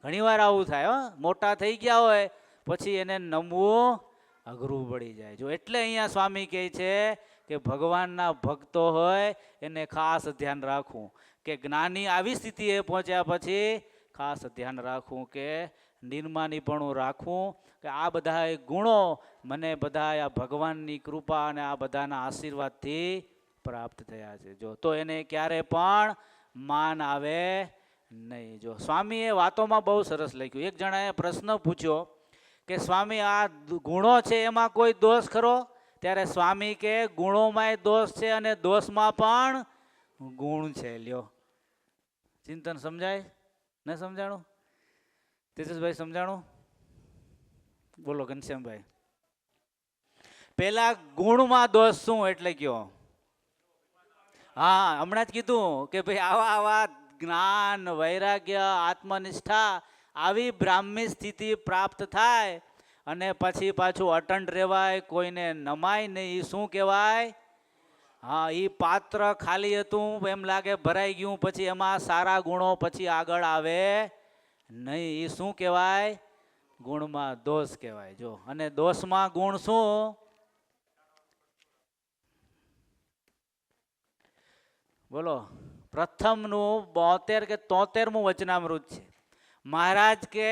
ઘણીવાર આવું થાય. મોટા થઈ ગયા હોય પછી એને નમવું અઘરું પડી જાય. જો એટલે અહીંયા સ્વામી કહે છે કે ભગવાનના ભક્તો હોય એને ખાસ ધ્યાન રાખવું કે જ્ઞાની આવી સ્થિતિએ પહોંચ્યા પછી ખાસ ધ્યાન રાખવું કે નિર્માનીપણું રાખવું કે આ બધા ગુણો મને બધા આ ભગવાનની કૃપા અને આ બધાના આશીર્વાદથી પ્રાપ્ત થયા છે. જો તો એને ક્યારે પણ માન આવે નહીં. જો સ્વામીએ વાતોમાં બહુ સરસ લખ્યું. એક જણાએ પ્રશ્ન પૂછ્યો કે સ્વામી આ ગુણો છે એમાં કોઈ દોષ ખરો? ત્યારે સ્વામી કે ગુણોમાંય દોષ છે અને દોષમાં પણ ગુણ છે. લ્યો, ચિંતન સમજાય ન સમજાણું? તેજસભાઈ સમજાણું? બોલો ઘનશ્યામભાઈ. પેલા ગુણમાં દોષ શું એટલે કયો? હા, હમણાં જ કીધું કે ભાઈ આવા આવા જ્ઞાન, વૈરાગ્ય, આત્મનિષ્ઠા, આવી બ્રાહ્મી સ્થિતિ પ્રાપ્ત થાય અને પછી પાછું અટંટ રહેવાય, કોઈને નમાય નહીં, એ શું કહેવાય? હા, એ પાત્ર ખાલી હતું એમ લાગે, ભરાઈ ગયું, પછી એમાં સારા ગુણો પછી આગળ આવે નહીં. એ શું કહેવાય? ગુણમાં દોષ કહેવાય. જો, અને દોષમાં ગુણ શું? બોલો. પ્રથમનું 72 કે 73મું વચનામૃત છે. મહારાજ કે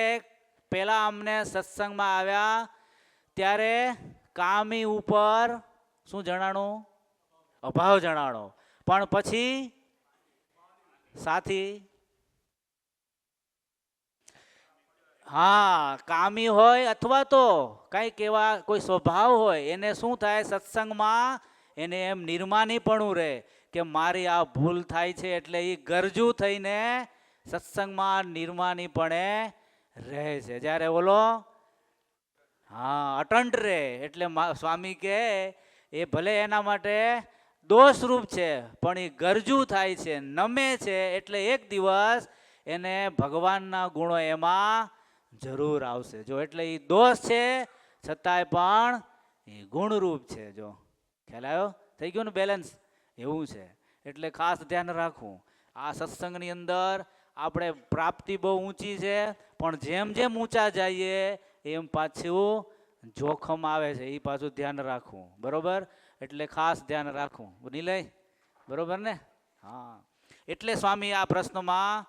પેલા અમને સત્સંગમાં આવ્યા ત્યારે કામી ઉપર શું જણાણું? અભાવ જણાણો. પણ પછી સાથી, હા, કામી હોય અથવા તો કઈક એવા કોઈ સ્વભાવ હોય, એને શું થાય સત્સંગમાં? એને એમ નિર્માનીપણું રહે કે મારી આ ભૂલ થાય છે, એટલે એ ગરજુ થઈને સત્સંગમાં નિર્માનીપણે રહે છે. જ્યારે ઓલો હા અટંટ રહે, એટલે સ્વામી કે એ ભલે એના માટે દોષરૂપ છે પણ એ ગરજુ થાય છે, નમે છે, એટલે એક દિવસ એને ભગવાનના ગુણો એમાં જરૂર આવશે. જો, એટલે એ દોષ છે છતાંય પણ એ ગુણરૂપ છે. જો, ખ્યાલ આવ્યો? થઈ ગયું ને બેલેન્સ? એવું છે. એટલે ખાસ ધ્યાન રાખવું. આ સત્સંગની અંદર આપણે પ્રાપ્તિ બહુ ઊંચી છે, પણ જેમ જેમ ઊંચા જઈએ એમ પાછું જોખમ આવે છે. એ પાછું ધ્યાન રાખવું. બરોબર? એટલે ખાસ ધ્યાન રાખવું. નિલય, બરોબર ને? હા, એટલે સ્વામી આ પ્રશ્નમાં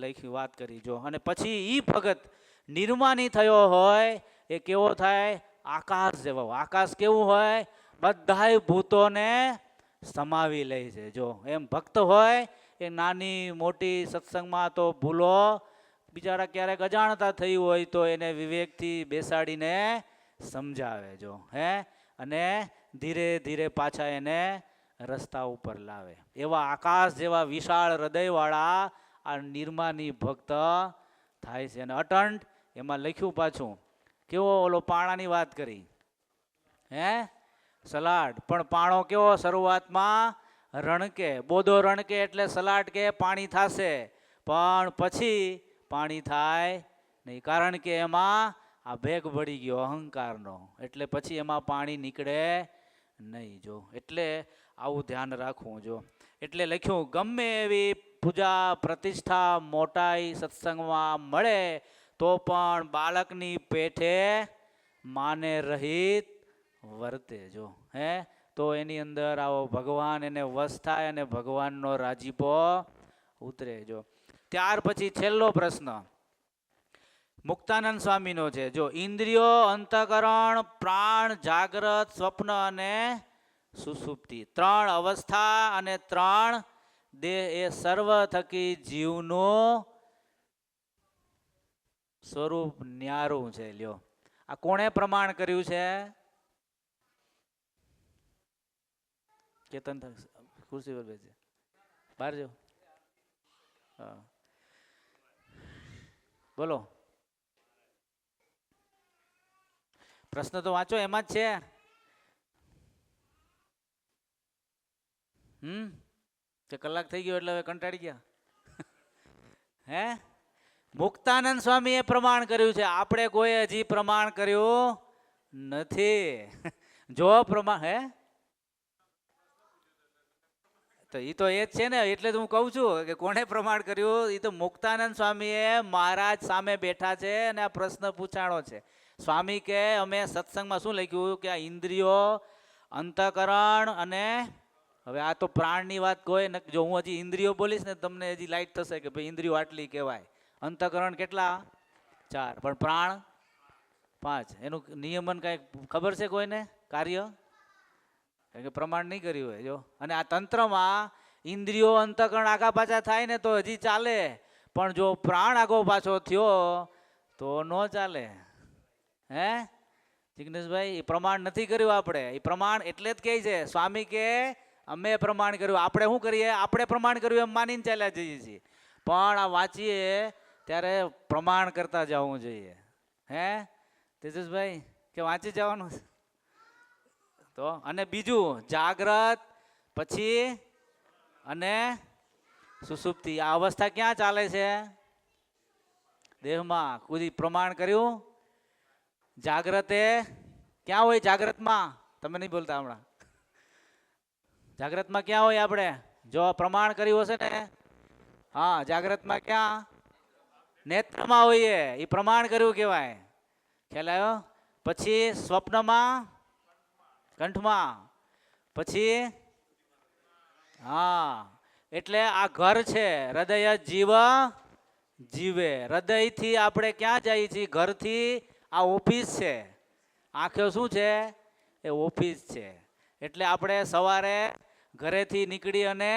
લખી વાત કરી. જો, અને પછી ઈ ભગત નિર્માની થયો હોય એ કેવો થાય? આકાશ જેવો. આકાશ કેવું હોય? બધાય ભૂતોને સમાવી લે છે. જો, એમ ભક્ત હોય એ નાની મોટી સત્સંગમાં તો ભૂલો, બિચારા ક્યારેક અજાણતા થઈ હોય તો એને વિવેકથી બેસાડીને સમજાવે. જો, હે, અને ધીરે ધીરે પાછા એને રસ્તા ઉપર લાવે. એવા આકાશ જેવા વિશાળ હૃદયવાળા આ નિર્માની ભક્ત થાય છે. અને અટંટ એમાં લખ્યું પાછું કેવો? ઓલો પાણાની વાત કરી, હે, સલાડ. પણ પાણો કેવો? શરૂઆતમાં રણકે, બોધો રણકે એટલે સલાડ કે પાણી થશે, પણ પછી પાણી થાય નહીં, કારણ કે એમાં આ ભેગ ભળી ગયો અહંકારનો, એટલે પછી એમાં પાણી નીકળે નહીં. જો, એટલે આવું ધ્યાન રાખવું. જો, એટલે લખ્યું ગમે એવી પૂજા પ્રતિષ્ઠા મોટાઈ સત્સંગમાં મળે તો પણ બાળકની પેઠે માને રહિત વર્તે. જો, હે, તો એની અંદર આવો ભગવાન એને વશ થાય અને ભગવાનનો રાજીપો ઉતરે. જો, ત્યાર પછી છેલ્લો પ્રશ્ન મુક્તાનંદ સ્વામીનો છે. જો, ઇન્દ્રિયો, અંતઃકરણ, પ્રાણ, જાગ્રત, સ્વપ્ન અને સુષુપ્તિ, 3 અવસ્થા અને 3 દેહ એ સર્વ થકી જીવનું સ્વરૂપ ન્યારું છે. લ્યો, આ કોણે પ્રમાણ કર્યું છે? કેતન ખુરશી પર બેસે, બહાર જો. હા, બોલો. પ્રશ્ન તો વાંચો, એમાં જ છે. કે કલાક થઈ ગયો એટલે હવે કંટાળી ગયા? હે, મુક્તાનંદ સ્વામી એ પ્રમાણ કર્યું છે, આપણે કોઈ હજી પ્રમાણ કર્યું નથી. જો પ્રમાણ, હે, તો એ તો એ જ છે ને, એટલે તો હું કહું છું કે કોણે પ્રમાણ કર્યું. એ તો મુક્તાનંદ સ્વામીએ મહારાજ સામે બેઠા છે અને આ પ્રશ્ન પૂછાણો છે. સ્વામી કે અમે સત્સંગમાં શું લખ્યું કે આ ઇન્દ્રિયો, અંતઃકરણ અને હવે આ તો પ્રાણની વાત કોઈ ને. જો હું હજી ઇન્દ્રિયો બોલીશ ને તમને હજી લાઈટ થશે કે ભાઈ ઇન્દ્રિયો આટલી કહેવાય. અંતઃકરણ કેટલા? 4. પણ પ્રાણ 5. એનું નિયમન કઈ ખબર છે કોઈને? કાર્ય કે પ્રમાણ નહીં કર્યું હોય. જો, અને આ તંત્રમાં ઇન્દ્રિયો અંતઃકરણ આગા પાછા થાય ને તો હજી ચાલે, પણ જો પ્રાણ આગો પાછો થયો તો ન ચાલે. હે, જિગ્નેશભાઈ, એ પ્રમાણ નથી કર્યું આપણે. એ પ્રમાણ એટલે જ કહે છે સ્વામી કે અમે પ્રમાણ કર્યું. આપણે શું કરીએ? આપણે પ્રમાણ કર્યું એમ માનીને ચાલ્યા જઈએ છીએ. પણ આ વાંચીએ ત્યારે પ્રમાણ કરતા જવું જોઈએ. હે તેજસભાઈ, કે વાંચી જવાનું તો? અને બીજું જાગ્રત પછી અને સુસુપ્તિ, આ અવસ્થા ક્યાં ચાલે છે? દેહમાં. કોઈ પ્રમાણ કર્યું? જાગ્રતે ક્યાં હોય? જાગ્રતમાં તમે નહીં બોલતા હમણાં. જાગ્રતમાં ક્યાં હોય? આપણે જો પ્રમાણ કર્યું હશે ને, હા, જાગ્રતમાં ક્યાં? નેત્રમાં હોઈએ, એ પ્રમાણ કર્યું કહેવાય. ખ્યાલ આવ્યો? પછી સ્વપ્નમાં કંઠમાં, પછી હા, એટલે આ ઘર છે. હૃદય જીવ જીવે. હૃદયથી આપણે ક્યાં જઈએ છીએ? ઘરથી આ ઓફિસ છે. આંખો શું છે? એ ઓફિસ છે. એટલે આપણે સવારે ઘરેથી નીકળી અને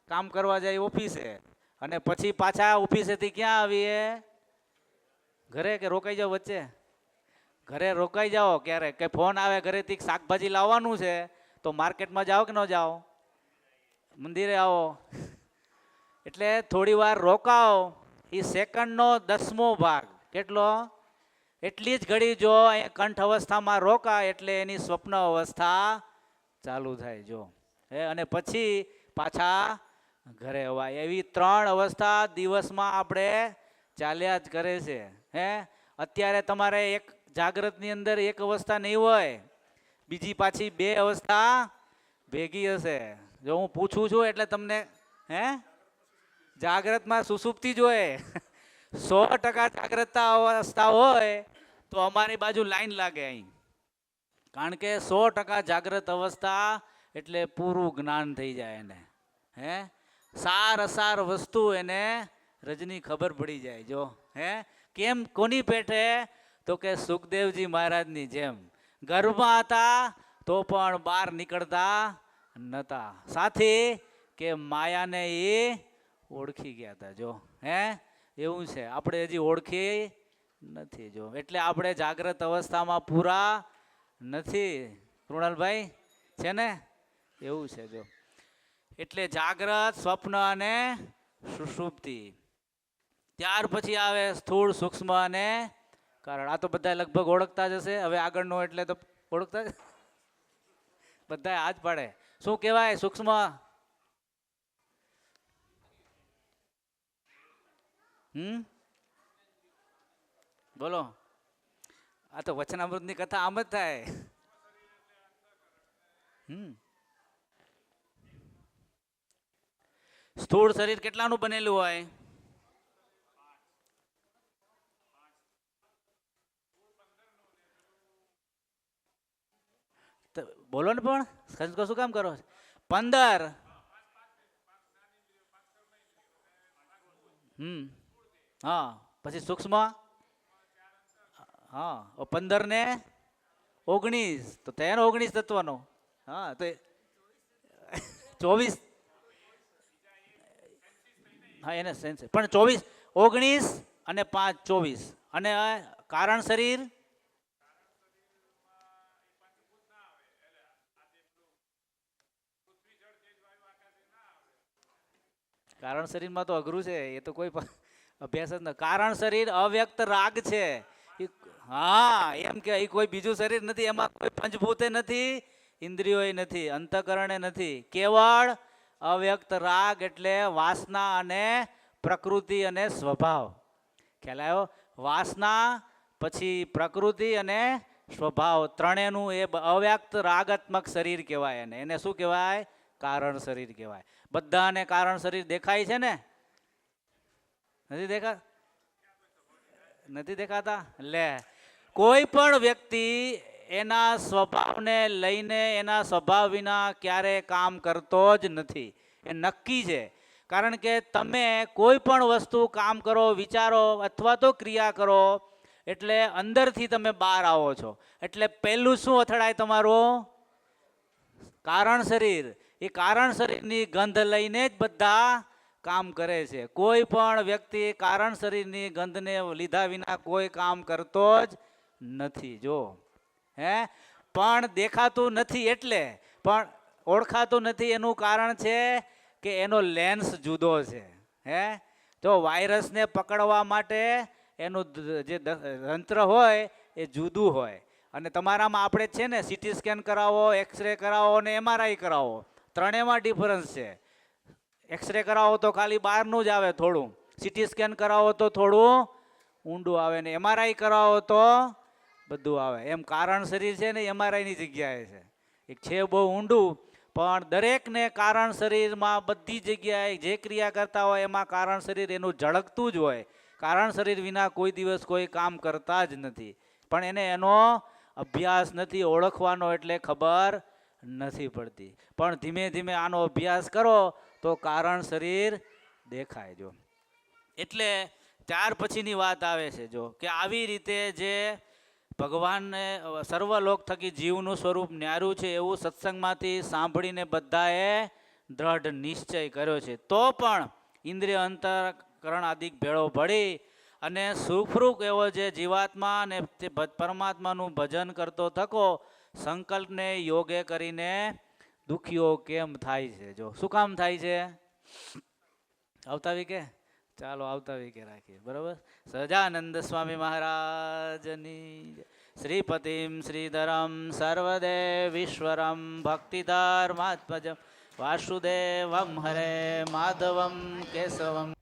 કામ કરવા જઈએ ઓફિસે, અને પછી પાછા ઓફિસેથી ક્યાં આવીએ? ઘરે. કે રોકાઈ જાઓ વચ્ચે? ઘરે રોકાઈ જાઓ ક્યારેક. કે ફોન આવે ઘરેથી શાકભાજી લાવવાનું છે, તો માર્કેટમાં જાઓ કે ન જાઓ? મંદિરે આવો. એટલે થોડી વાર રોકાઓ. એ સેકન્ડનો 10મો ભાગ. કેટલો? એટલી જ ઘડી જો અહીંયા કંઠ અવસ્થામાં રોકાય એટલે એની સ્વપ્ન અવસ્થા ચાલુ થાય. જો હે, અને પછી પાછા ઘરે અવાય. એવી 3 અવસ્થા દિવસમાં આપણે ચાલ્યા જ કરે છે. હે, અત્યારે તમારે એક જાગ્રતની અંદર એક અવસ્થા નહીં હોય, બીજી પાછી 2 અવસ્થા ભેગી હશે. જો હું પૂછું છું એટલે તમને, હે, જાગ્રતમાં સુસુપ્તિ જોઈએ. 100% જાગ્રતતા અવસ્થા હોય તો અમારી બાજુ લાઈન લાગે અહીં. કારણ કે 100% જાગ્રત અવસ્થા એટલે પૂરું જ્ઞાન થઈ જાય એને. હે, સાર અસાર વસ્તુ એને રજની ખબર પડી જાય. જો હે, કેમ? કોની પેઠે? તો કે સુખદેવજી મહારાજની જેમ ગર્ભમાં હતા તો પણ બહાર નીકળતા નતા. સાથી કે માયાને એ ઓળખી ગયા હતા. જો હે, એવું છે. આપણે હજી ઓળખી નથી. જો એટલે આપણે જાગ્રત અવસ્થામાં પૂરા નથી. કૃણાલભાઈ છે ને? એવું છે. જો એટલે જાગ્રત, સ્વપ્ન અને સુષુપ્તિ. ત્યાર પછી આવે સ્થૂળ, સૂક્ષ્મ અને કારણ. આ તો બધા લગભગ ઓળખતા જ હશે. હવે આગળનો એટલે તો ઓળખતા જ બધા હાથ પાડે. શું કહેવાય સૂક્ષ્મ? બોલો. આ તો વચનામૃતની કથા આમ જ થાય. સ્થૂળ શરીર કેટલાનું બનેલું હોય? બોલો ને. પણ સંસ્કાર શું કામ કરો? 15. હા, પછી સૂક્ષ્મ. હા, 15 ને 19 તો થયા ને 19 તત્વનો. હા, તો 24. હા, એને સેન્સ પણ 24, 19 અને 5 24. અને કારણ શરીર કારણ શરીરમાં તો અઘરું છે. એ તો કોઈ અભ્યાસ જ ન. કારણ શરીર અવ્યક્ત રાગ છે. હા, એમ કે એ કોઈ બીજું શરીર નથી. એમાં કોઈ પંચભૂતે નથી, ઇન્દ્રિયોય નથી, અંતઃકરણે નથી. કેવળ અવ્યક્ત રાગ એટલે વાસના અને પ્રકૃતિ અને સ્વભાવ. ખ્યાલ આવ્યો? વાસના, પછી પ્રકૃતિ અને સ્વભાવ, ત્રણેયનું એ અવ્યક્ત રાગાત્મક શરીર કહેવાય. એને શું કહેવાય? કારણ શરીર કહેવાય. બધાને કારણ શરીર દેખાય છે ને? નથી દેખા? નથી દેખાતા? લે, કોઈ પણ વ્યક્તિ એના સ્વભાવને લઈને એના સ્વભાવ વિના ક્યારે કામ કરતો જ નથી. એ નક્કી છે. કારણ કે તમે કોઈ પણ વસ્તુ કામ કરો, વિચારો અથવા તો ક્રિયા કરો એટલે અંદરથી તમે બહાર આવો છો. એટલે પહેલું શું અથડાય? તમારું કારણ શરીર. એ કારણ શરીરની ગંધ લઈને જ બધા કામ કરે છે. કોઈ પણ વ્યક્તિ કારણ શરીરની ગંધને લીધા વિના કોઈ કામ કરતો જ નથી. જો હે પણ દેખાતું નથી એટલે પણ ઓળખાતું નથી એનું કારણ છે કે એનો લેન્સ જુદો છે. હે તો વાયરસને પકડવા માટે એનું જે તંત્ર હોય એ જુદું હોય. અને તમારામાં આપણે છે ને સીટી સ્કેન કરાવો, એક્સરે કરાવો અને MRI કરાવો, ત્રણેયમાં ડિફરન્સ છે. એક્સરે કરાવો તો ખાલી બહારનું જ આવે થોડું, સીટી સ્કેન કરાવો તો થોડું ઊંડું આવે, ને MRI કરાવો તો બધું આવે. એમ કારણ શરીર છે ને MRI ની જગ્યાએ છે. એક છે બહુ ઊંડું, પણ દરેકને કારણ શરીરમાં બધી જગ્યાએ જે ક્રિયા કરતા હોય એમાં કારણ શરીર એનું ઝળકતું જ હોય. કારણ શરીર વિના કોઈ દિવસ કોઈ કામ કરતા જ નથી. પણ એને એનો અભ્યાસ નથી, ઓળખવાનો એટલે ખબર નથી પડતી. પણ ધીમે ધીમે આનો અભ્યાસ કરો તો કારણ શરીર દેખાય. જો એટલે ત્યાર પછીની વાત આવે છે જો કે આવી રીતે જે ભગવાનને સર્વલોક થકી જીવનું સ્વરૂપ ન્યારું છે એવું સત્સંગમાંથી સાંભળીને બધાએ દ્રઢ નિશ્ચય કર્યો છે. તો પણ ઇન્દ્રિય અંતઃકરણ આદિક ભેળો ભળી અને સુખરૂપ એવો જે જીવાત્મા અને તે પરમાત્માનું ભજન કરતો થકો સંકલ્પને યોગે કરીને દુખીઓ કેમ થાય છે? જો શું કામ થાય છે? આવતા વીકે ચાલો આવતા વીકે રાખીએ, બરોબર. સહજાનંદ સ્વામી મહારાજની શ્રીપતિમ શ્રીધરમ સર્વદેવીશ્વરમ ભક્તિધર્માત્મજમ વાસુદેવમ હરે માધવમ કેશવમ